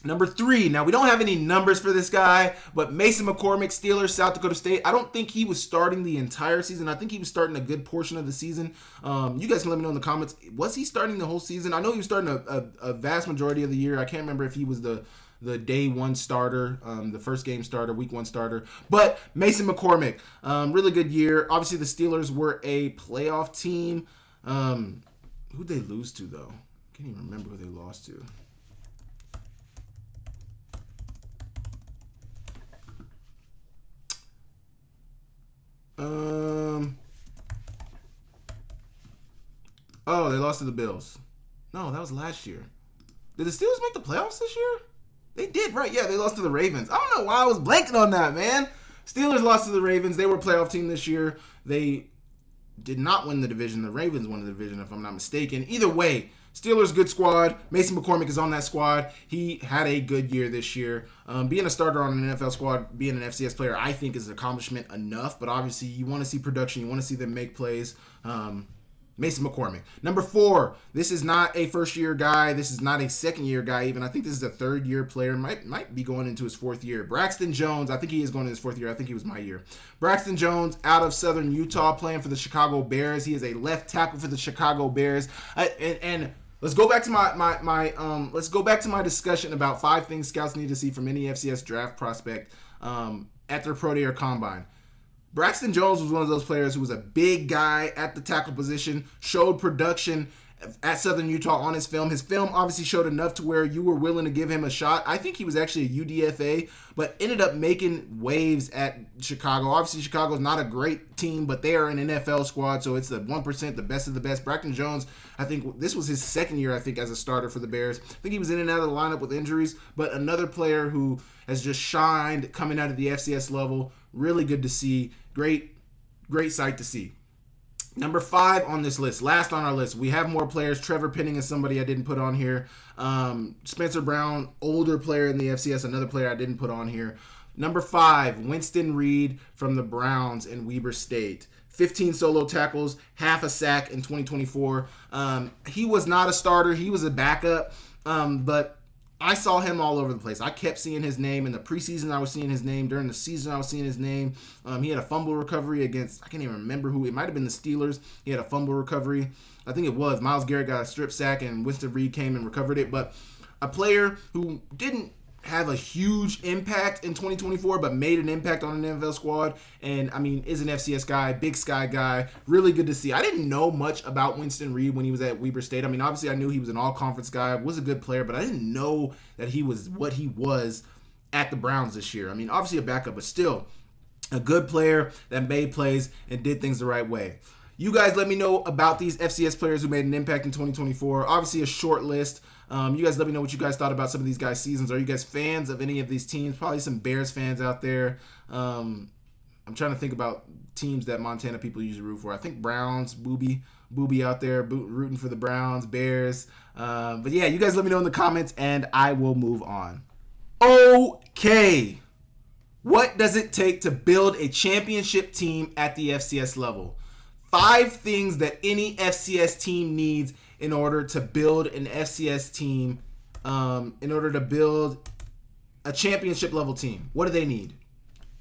Number 3. Now, we don't have any numbers for this guy, but Mason McCormick, Steelers, South Dakota State. I don't think he was starting the entire season. I think he was starting a good portion of the season. You guys can let me know in the comments. Was he starting the whole season? I know he was starting a vast majority of the year. I can't remember if he was the day 1 starter, the first game starter, week 1 starter. But Mason McCormick, really good year. Obviously, the Steelers were a playoff team. Who'd they lose to, though? Can't even remember who they lost to. Oh, they lost to the Bills. No, that was last year. Did the Steelers make the playoffs this year? They did, right? Yeah, they lost to the Ravens. I don't know why I was blanking on that, man. Steelers lost to the Ravens. They were a playoff team this year. They did not win the division. The Ravens won the division, if I'm not mistaken. Either way, Steelers, good squad. Mason McCormick is on that squad. He had a good year this year. Being a starter on an NFL squad, being an FCS player, I think is an accomplishment enough. But obviously, you want to see production. You want to see them make plays. Mason McCormick. Number 4, this is not a first-year guy. This is not a second-year guy even. I think this is a third-year player. Might be going into his 4th year. Braxton Jones. I think he is going into his 4th year. I think he was my year. Braxton Jones out of Southern Utah playing for the Chicago Bears. He is a left tackle for the Chicago Bears. And let's go back to my discussion about 5 things scouts need to see from any FCS draft prospect at their pro day or combine. Braxton Jones was one of those players who was a big guy at the tackle position, showed production at Southern Utah on his film. His film obviously showed enough to where you were willing to give him a shot. I think he was actually a UDFA, but ended up making waves at Chicago. Obviously, Chicago's not a great team, but they are an NFL squad, so it's the 1%, the best of the best. Braxton Jones, I think this was his 2nd year, I think, as a starter for the Bears. I think he was in and out of the lineup with injuries, but another player who has just shined coming out of the FCS level. Really good to see. Great sight to see. Number 5 on this list, last on our list, we have more players. Trevor Penning is somebody I didn't put on here. Spencer Brown, older player in the FCS, another player I didn't put on here. Number 5, Winston Reed from the Browns in Weber State. 15 solo tackles, half a sack in 2024. He was not a starter. He was a backup, but I saw him all over the place. I kept seeing his name. In the preseason, I was seeing his name. During the season, I was seeing his name. He had a fumble recovery against, I can't even remember who. It might have been the Steelers. He had a fumble recovery. I think it was. Myles Garrett got a strip sack, and Winston Reed came and recovered it. But a player who didn't have a huge impact in 2024, but made an impact on an NFL squad. And, I mean, is an FCS guy, Big Sky guy. Really good to see. I didn't know much about Winston Reed when he was at Weber State. I mean, obviously, I knew he was an all-conference guy, was a good player, but I didn't know that he was what he was at the Browns this year. I mean, obviously a backup, but still a good player that made plays and did things the right way. You guys let me know about these FCS players who made an impact in 2024. Obviously, a short list. You guys let me know what you guys thought about some of these guys' seasons. Are you guys fans of any of these teams? Probably some Bears fans out there. I'm trying to think about teams that Montana people usually root for. I think Browns, Booby out there rooting for the Browns, Bears. But yeah, you guys let me know in the comments, and I will move on. Okay. What does it take to build a championship team at the FCS level? 5 things that any FCS team needs in order to build an FCS team, in order to build a championship level team. What do they need?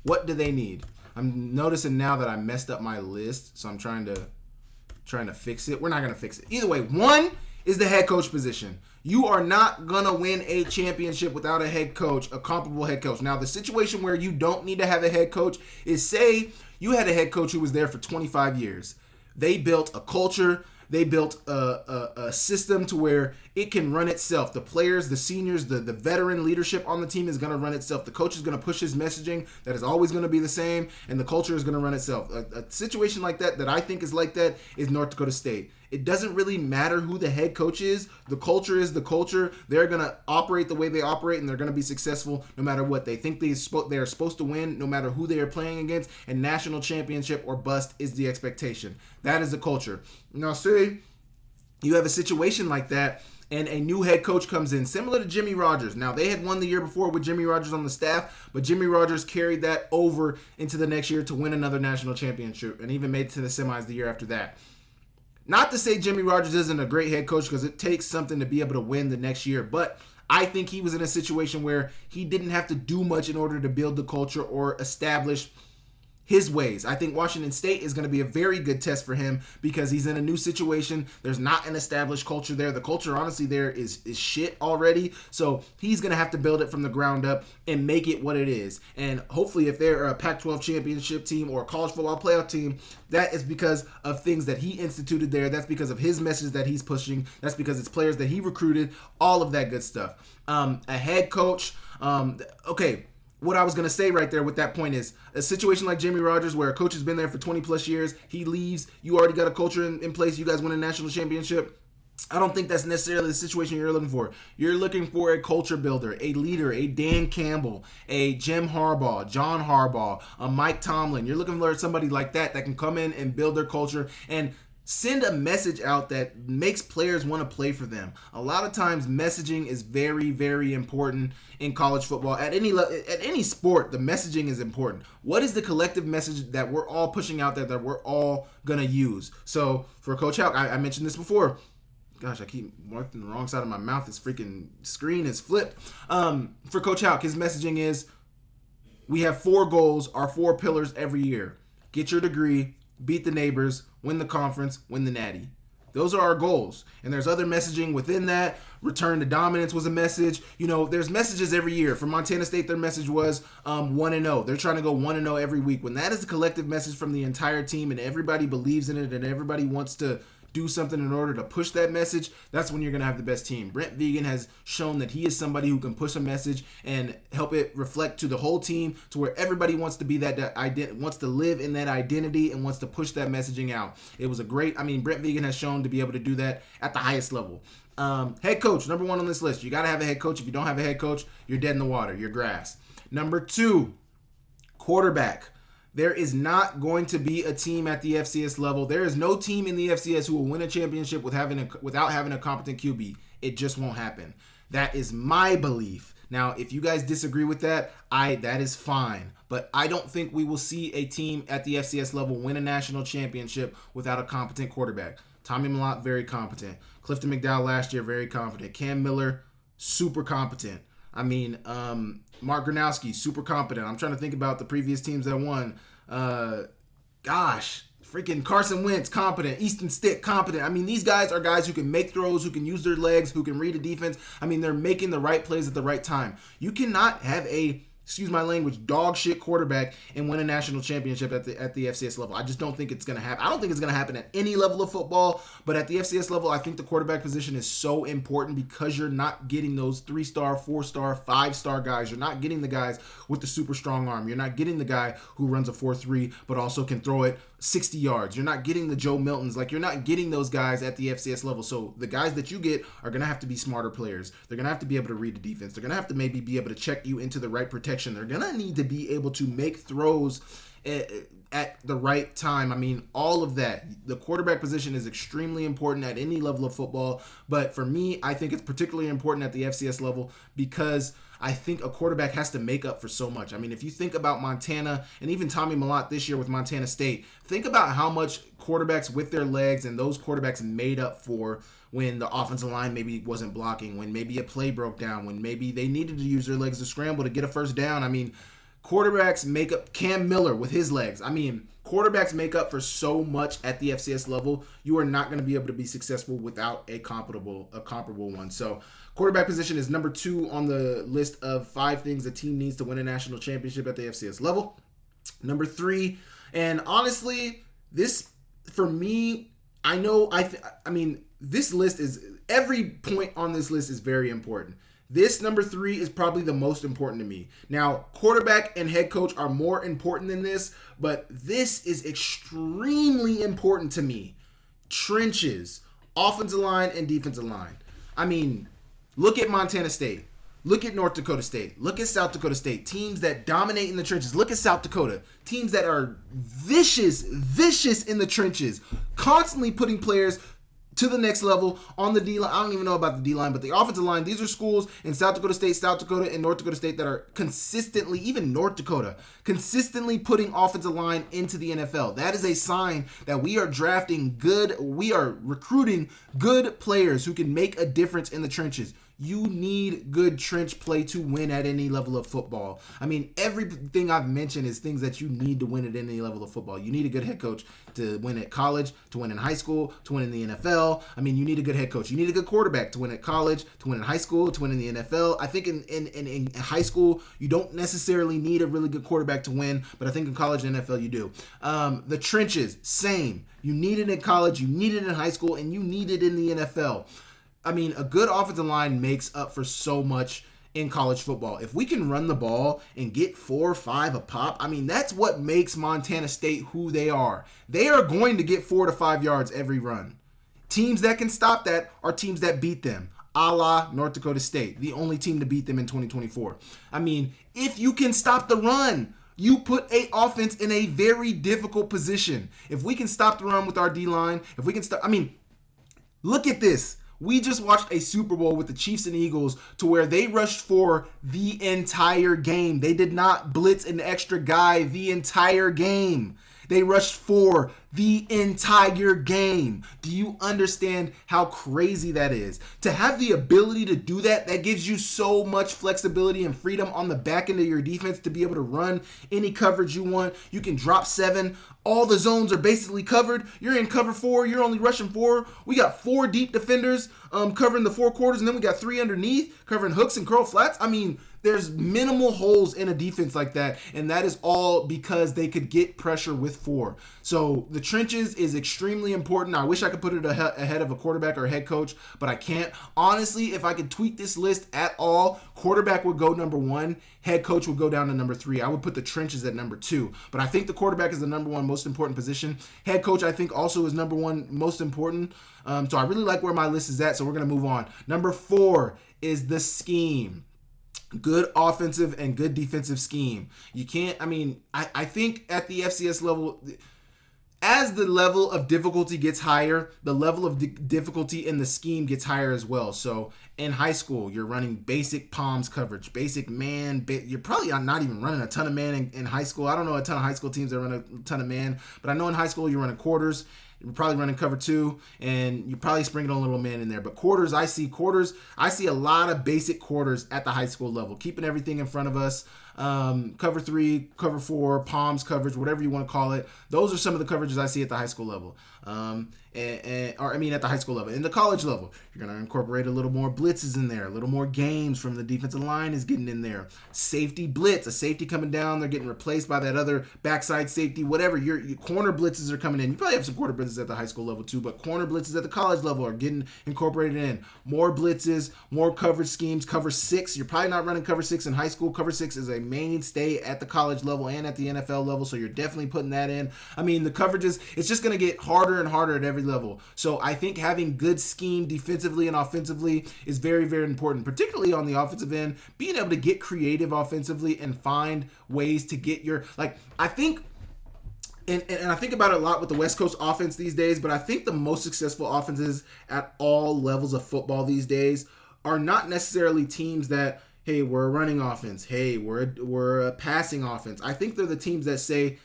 What do they need? I'm noticing now that I messed up my list, so I'm trying to fix it. We're not going to fix it. Either way, 1 is the head coach position. You are not going to win a championship without a head coach, a comparable head coach. Now, the situation where you don't need to have a head coach is, say you had a head coach who was there for 25 years. They built a culture. They built a system to where it can run itself. The players, the seniors, the veteran leadership on the team is going to run itself. The coach is going to push his messaging that is always going to be the same, and the culture is going to run itself. A situation like that I think is like that is North Dakota State. It doesn't really matter who the head coach is. The culture is the culture. They're going to operate the way they operate, and they're going to be successful no matter what. They think they are supposed to win no matter who they are playing against, and national championship or bust is the expectation. That is the culture. Now, say you have a situation like that, and a new head coach comes in, similar to Jimmy Rogers. Now, they had won the year before with Jimmy Rogers on the staff, but Jimmy Rogers carried that over into the next year to win another national championship, and even made it to the semis the year after that. Not to say Jimmy Rogers isn't a great head coach, because it takes something to be able to win the next year, but I think he was in a situation where he didn't have to do much in order to build the culture or establish his ways. I think Washington State is going to be a very good test for him because he's in a new situation. There's not an established culture there. The culture, honestly, there is shit already. So he's going to have to build it from the ground up and make it what it is. And hopefully if they're a Pac-12 championship team or a college football playoff team, that is because of things that he instituted there. That's because of his message that he's pushing. That's because it's players that he recruited, all of that good stuff. A head coach, okay, what I was going to say right there with that point is a situation like Jimmy Rogers where a coach has been there for 20 plus years, he leaves, you already got a culture in place, you guys win a national championship. I don't think that's necessarily the situation you're looking for. You're looking for a culture builder, a leader, a Dan Campbell, a Jim Harbaugh, John Harbaugh, a Mike Tomlin. You're looking for somebody like that can come in and build their culture and send a message out that makes players want to play for them. A lot of times messaging is very, very important in college football. At any sport, the messaging is important. What is the collective message that we're all pushing out there that we're all going to use? So for Coach Howe, I mentioned this before. Gosh, I keep walking the wrong side of my mouth. This freaking screen is flipped. For Coach Howe, his messaging is, we have 4 goals, our 4 pillars every year. Get your degree, beat the neighbors, win the conference, win the natty. Those are our goals. And there's other messaging within that. Return to dominance was a message. You know, there's messages every year. For Montana State, their message was 1-0. They're trying to go 1-0 every week. When that is a collective message from the entire team and everybody believes in it and everybody wants to do something in order to push that message, that's when you're going to have the best team. Brent Vigen has shown that he is somebody who can push a message and help it reflect to the whole team to where everybody wants to be wants to live in that identity and wants to push that messaging out. It was Brent Vigen has shown to be able to do that at the highest level. Head coach, number 1 on this list. You got to have a head coach. If you don't have a head coach, you're dead in the water. You're grass. Number 2, quarterback. There is not going to be a team at the FCS level. There is no team in the FCS who will win a championship without having a competent QB. It just won't happen. That is my belief. Now, if you guys disagree with that, that is fine. But I don't think we will see a team at the FCS level win a national championship without a competent quarterback. Tommy Mellott, very competent. Clifton McDowell last year, very competent. Cam Miller, super competent. I mean, Mark Gronowski, super competent. I'm trying to think about the previous teams that won. Freaking Carson Wentz, competent. Easton Stick, competent. I mean, these guys are guys who can make throws, who can use their legs, who can read a defense. I mean, they're making the right plays at the right time. You cannot have a, excuse my language, dog shit quarterback and win a national championship at the FCS level. I just don't think it's going to happen. I don't think it's going to happen at any level of football, but at the FCS level, I think the quarterback position is so important because you're not getting those 3-star, 4-star, 5-star guys. You're not getting the guys with the super strong arm. You're not getting the guy who runs a 4.3 but also can throw it 60 yards. You're not getting the Joe Miltons. Like, you're not getting those guys at the FCS level. So the guys that you get are going to have to be smarter players. They're going to have to be able to read the defense. They're going to have to maybe be able to check you into the right protection. They're going to need to be able to make throws at the right time. I mean, all of that. The quarterback position is extremely important at any level of football, but for me, I think it's particularly important at the FCS level because I think a quarterback has to make up for so much. I mean, if you think about Montana and even Tommy Mellott this year with Montana State, think about how much quarterbacks with their legs and those quarterbacks made up for when the offensive line maybe wasn't blocking, when maybe a play broke down, when maybe they needed to use their legs to scramble to get a first down. I mean, quarterbacks make up. Cam Miller with his legs. I mean, quarterbacks make up for so much at the FCS level. You are not going to be able to be successful without a comparable one. So quarterback position is number 2 on the list of 5 things a team needs to win a national championship at the FCS level. Number 3, and honestly, this for me, I mean, this list is, every point on this list is very important. This number 3 is probably the most important to me. Now, quarterback and head coach are more important than this, but this is extremely important to me. Trenches, offensive line and defensive line. I mean, look at Montana State. Look at North Dakota State. Look at South Dakota State. Teams that dominate in the trenches. Look at South Dakota. Teams that are vicious in the trenches. Constantly putting players to the next level on the D-line. I don't even know about the D-line, but the offensive line, these are schools in South Dakota State, South Dakota, and North Dakota State that are consistently, even North Dakota, consistently putting offensive line into the NFL. That is a sign that we are we are recruiting good players who can make a difference in the trenches. You need good trench play to win at any level of football. I mean, everything I've mentioned is things that you need to win at any level of football. You need a good head coach to win at college, to win in high school, to win in the NFL. I mean, you need a good head coach. You need a good quarterback to win at college, to win in high school, to win in the NFL. I think in high school, you don't necessarily need a really good quarterback to win, but I think in college and NFL, you do. The trenches, same. You need it in college, you need it in high school, and you need it in the NFL. I mean, a good offensive line makes up for so much in college football. If we can run the ball and get 4 or 5 a pop, I mean, that's what makes Montana State who they are. They are going to get 4 to 5 yards every run. Teams that can stop that are teams that beat them, a la North Dakota State, the only team to beat them in 2024. I mean, if you can stop the run, you put a offense in a very difficult position. If we can stop the run with our D-line, if we can stop, I mean, look at this. We just watched a Super Bowl with the Chiefs and Eagles to where they rushed for the entire game. They did not blitz an extra guy the entire game. They rushed for the entire game. Do you understand how crazy that is? To have the ability to do that, that gives you so much flexibility and freedom on the back end of your defense to be able to run any coverage you want. You can drop 7. All the zones are basically covered. You're in cover 4. You're only rushing 4. We got 4 deep defenders covering the 4 quarters, and then we got 3 underneath covering hooks and curl flats. I mean, there's minimal holes in a defense like that, and that is all because they could get pressure with 4. So the trenches is extremely important. I wish I could put it ahead of a quarterback or a head coach, but I can't. Honestly, if I could tweak this list at all, quarterback would go number 1, head coach would go down to number 3. I would put the trenches at number 2, but I think the quarterback is the number 1 most important position. Head coach, I think, also is number 1 most important. So I really like where my list is at, so we're going to move on. Number 4 is the scheme. Good offensive and good defensive scheme. You can't, I mean, I think at the FCS level, as the level of difficulty gets higher, the level of difficulty in the scheme gets higher as well. So in high school, you're running basic palms coverage, basic man. You're probably not even running a ton of man in high school. I don't know a ton of high school teams that run a ton of man, but I know in high school you're running quarters. You're probably running cover 2, and you're probably sprinkling a little man in there. But quarters, I see a lot of basic quarters at the high school level, keeping everything in front of us. Cover 3, cover 4, palms coverage, whatever you want to call it. Those are some of the coverages I see at the high school level. At the high school level. In the college level, you're going to incorporate a little more blitzes in there, a little more games from the defensive line is getting in there. Safety blitz, a safety coming down, they're getting replaced by that other backside safety, whatever. Your corner blitzes are coming in. You probably have some quarter blitzes at the high school level too, but corner blitzes at the college level are getting incorporated in. More blitzes, more coverage schemes. Cover 6, you're probably not running cover 6 in high school. Cover 6 is a mainstay at the college level and at the NFL level, so you're definitely putting that in. I mean, the coverages, it's just going to get harder and harder at every level. So I think having good scheme defensively and offensively is very, very important, particularly on the offensive end. Being able to get creative offensively and find ways to get I think And I think about it a lot with the West Coast offense these days, but I think the most successful offenses at all levels of football these days are not necessarily teams that, hey, we're a running offense. Hey, we're a passing offense. I think they're the teams that say,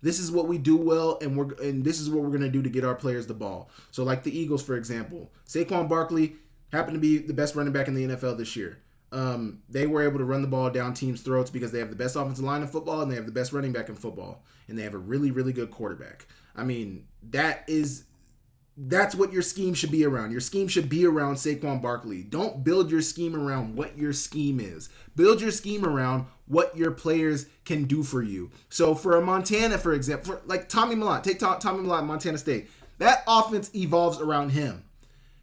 this is what we do well, and this is what we're going to do to get our players the ball. So like the Eagles, for example, Saquon Barkley happened to be the best running back in the NFL this year. They were able to run the ball down teams' throats because they have the best offensive line in football and they have the best running back in football. And they have a really, really good quarterback. I mean, that's what your scheme should be around. Your scheme should be around Saquon Barkley. Don't build your scheme around what your scheme is. Build your scheme around what your players can do for you. So for a Montana, for example, like Tommy Millott, take Tommy Millott, Montana State. That offense evolves around him.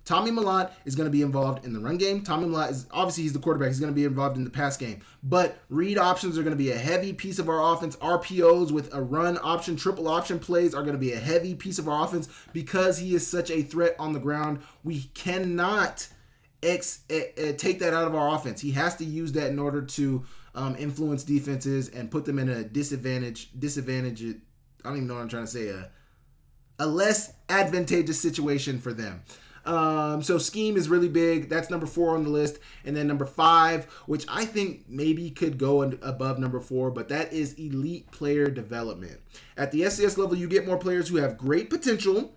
Tommy Millott is going to be involved in the run game. Tommy Millott is, obviously he's the quarterback. He's going to be involved in the pass game. But read options are going to be a heavy piece of our offense. RPOs with a run option, triple option plays are going to be a heavy piece of our offense because he is such a threat on the ground. We cannot take that out of our offense. He has to use that in order to influence defenses and put them in a disadvantage. I don't even know what I'm trying to say. A less advantageous situation for them. So scheme is really big. That's number 4 on the list. And then number 5, which I think maybe could go above number 4, but that is elite player development. At the FCS level, you get more players who have great potential,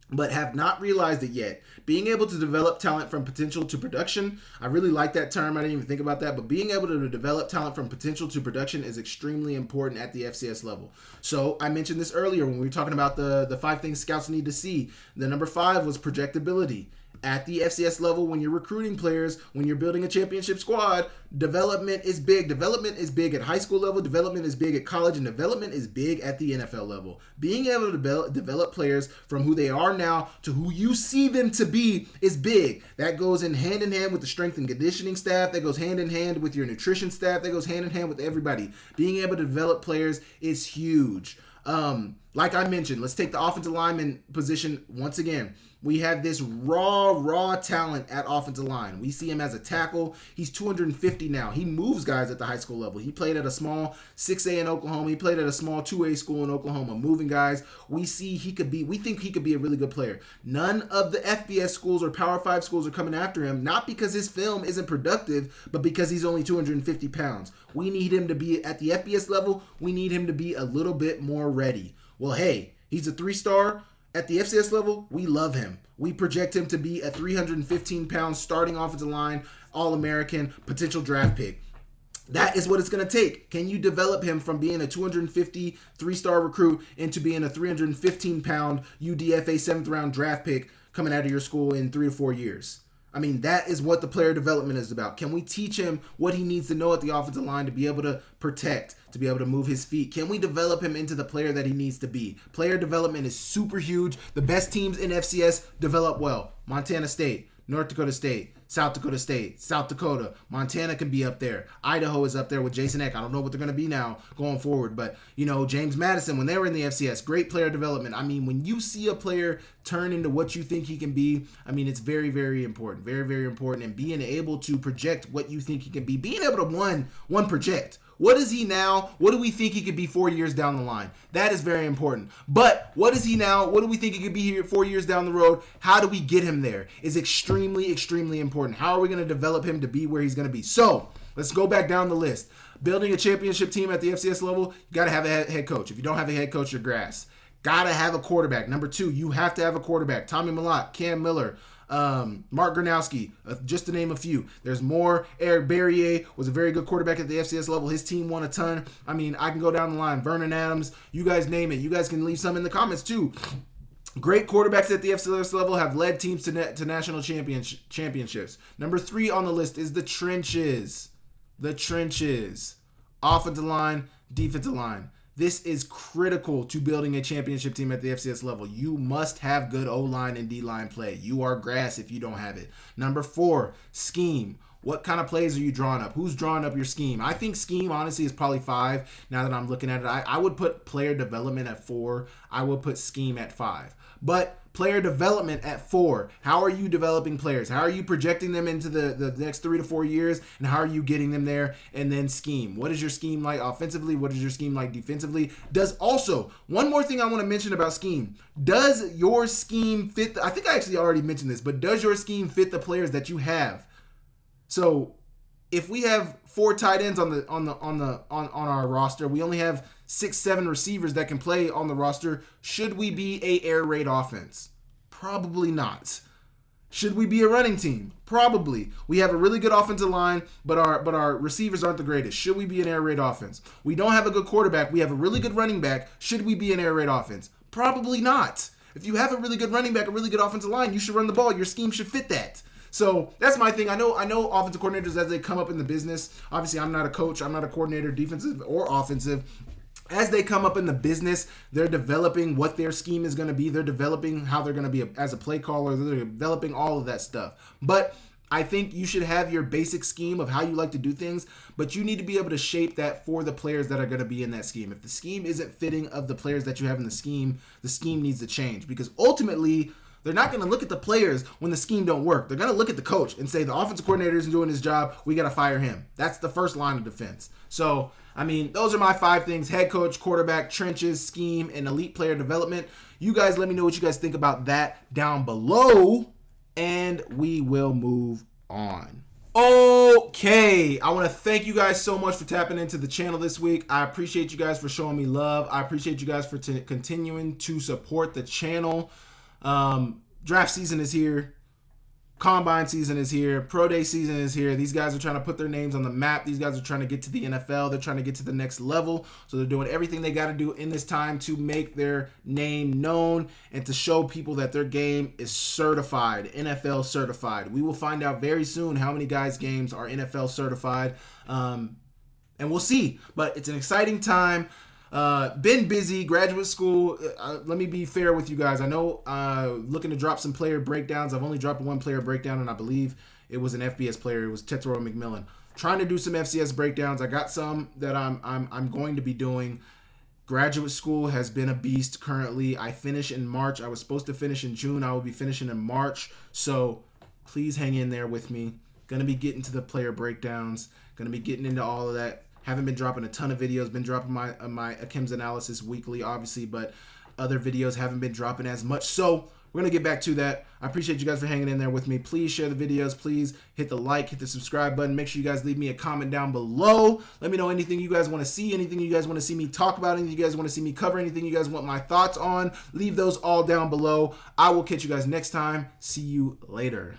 but have not realized it yet. Being able to develop talent from potential to production, I really like that term. I didn't even think about that, but being able to develop talent from potential to production is extremely important at the FCS level. So I mentioned this earlier when we were talking about the 5 things scouts need to see. The number 5 was projectability. At the FCS level, when you're recruiting players, when you're building a championship squad, development is big. Development is big at high school level, development is big at college, and development is big at the NFL level. Being able to develop players from who they are now to who you see them to be is big. That goes in hand with the strength and conditioning staff. That goes hand in hand with your nutrition staff. That goes hand in hand with everybody. Being able to develop players is huge. Like I mentioned, let's take the offensive lineman position once again. We have this raw talent at offensive line. We see him as a tackle. He's 250 now. He moves guys at the high school level. He played at a small 6A in Oklahoma. He played at a small 2A school in Oklahoma, moving guys. We think he could be a really good player. None of the FBS schools or Power 5 schools are coming after him, not because his film isn't productive, but because he's only 250 pounds. We need him to be at the FBS level. We need him to be a little bit more ready. Well, hey, he's a 3-star. At the FCS level, we love him. We project him to be a 315-pound starting offensive line, All-American, potential draft pick. That is what it's going to take. Can you develop him from being a 250 3-star recruit into being a 315-pound UDFA 7th-round draft pick coming out of your school in 3 to 4 years? I mean, that is what the player development is about. Can we teach him what he needs to know at the offensive line to be able to protect, to be able to move his feet? Can we develop him into the player that he needs to be? Player development is super huge. The best teams in FCS develop well. Montana State, North Dakota State, South Dakota, Montana can be up there. Idaho is up there with Jason Eck. I don't know what they're going to be now going forward, but, James Madison, when they were in the FCS, great player development. I mean, when you see a player turn into what you think he can be, I mean, it's very, very important. Very, very important. And being able to project what you think he can be, being able to one project. What is he now? What do we think he could be 4 years down the line? That is very important. But what is he now? What do we think he could be here 4 years down the road? How do we get him there? Is extremely, extremely important. How are we going to develop him to be where he's going to be? So let's go back down the list. Building a championship team at the FCS level, you got to have a head coach. If you don't have a head coach, you're grass. Got to have a quarterback. Number 2, you have to have a quarterback. Tommy Millott, Cam Miller, Mark Gronowski, just to name a few. There's more. Eric Barrier was a very good quarterback at the FCS level. His team won a ton. I mean, I can go down the line. Vernon Adams, you guys name it. You guys can leave some in the comments too. Great quarterbacks at the FCS level have led teams to national championships. Number 3 on the list is the trenches. The trenches. Offensive line, defensive line. This is critical to building a championship team at the FCS level. You must have good O-line and D-line play. You are grass if you don't have it. Number 4, scheme. What kind of plays are you drawing up? Who's drawing up your scheme? I think scheme, honestly, is probably 5 now that I'm looking at it. I would put player development at 4. I would put scheme at 5. But Player development at 4. How are you developing players? How are you projecting them into the next 3 to 4 years? And how are you getting them there? And then scheme. What is your scheme like offensively? What is your scheme like defensively? One more thing I want to mention about scheme. Does your scheme fit? I think I actually already mentioned this, but does your scheme fit the players that you have? So if we have 4 tight ends on our roster, we only have 6-7 receivers that can play on the roster. Should we be a air raid offense? Probably not. Should we be a running team? Probably. We have a really good offensive line, but our receivers aren't the greatest. Should we be an air raid offense? We don't have a good quarterback. We have a really good running back. Should we be an air raid offense? Probably not. If you have a really good running back, a really good offensive line, you should run the ball. Your scheme should fit that. So that's my thing. I know offensive coordinators as they come up in the business. Obviously, I'm not a coach. I'm not a coordinator, defensive or offensive. As they come up in the business, they're developing what their scheme is going to be. They're developing how they're going to be as a play caller. They're developing all of that stuff. But I think you should have your basic scheme of how you like to do things, but you need to be able to shape that for the players that are going to be in that scheme. If the scheme isn't fitting of the players that you have in the scheme needs to change, because ultimately they're not going to look at the players when the scheme don't work. They're going to look at the coach and say the offensive coordinator isn't doing his job. We got to fire him. That's the first line of defense. So, I mean, those are my 5 things: head coach, quarterback, trenches, scheme, and elite player development. You guys let me know what you guys think about that down below, and we will move on. Okay, I want to thank you guys so much for tapping into the channel this week. I appreciate you guys for showing me love. I appreciate you guys for continuing to support the channel. Draft season is here. Combine season is here. Pro day season is here. These guys are trying to put their names on the map. These guys are trying to get to the NFL. They're trying to get to the next level. So they're doing everything they got to do in this time to make their name known and to show people that their game is certified, NFL certified. We will find out very soon how many guys' games are NFL certified. And we'll see. But it's an exciting time. Been busy, graduate school. Let me be fair with you guys. I know looking to drop some player breakdowns. I've only dropped 1 player breakdown, and I believe it was an FBS player. It was Tetero McMillan. Trying to do some FCS breakdowns. I got some that I'm going to be doing. Graduate school has been a beast currently. I finish in March. I was supposed to finish in June. I will be finishing in March. So please hang in there with me. Gonna be getting to the player breakdowns. Gonna be getting into all of that. Haven't been dropping a ton of videos. Been dropping my Akem'S analysis weekly, obviously, but other videos haven't been dropping as much. So we're going to get back to that. I appreciate you guys for hanging in there with me. Please share the videos. Please hit the like, hit the subscribe button. Make sure you guys leave me a comment down below. Let me know anything you guys want to see, anything you guys want to see me talk about, anything you guys want to see me cover, anything you guys want my thoughts on. Leave those all down below. I will catch you guys next time. See you later.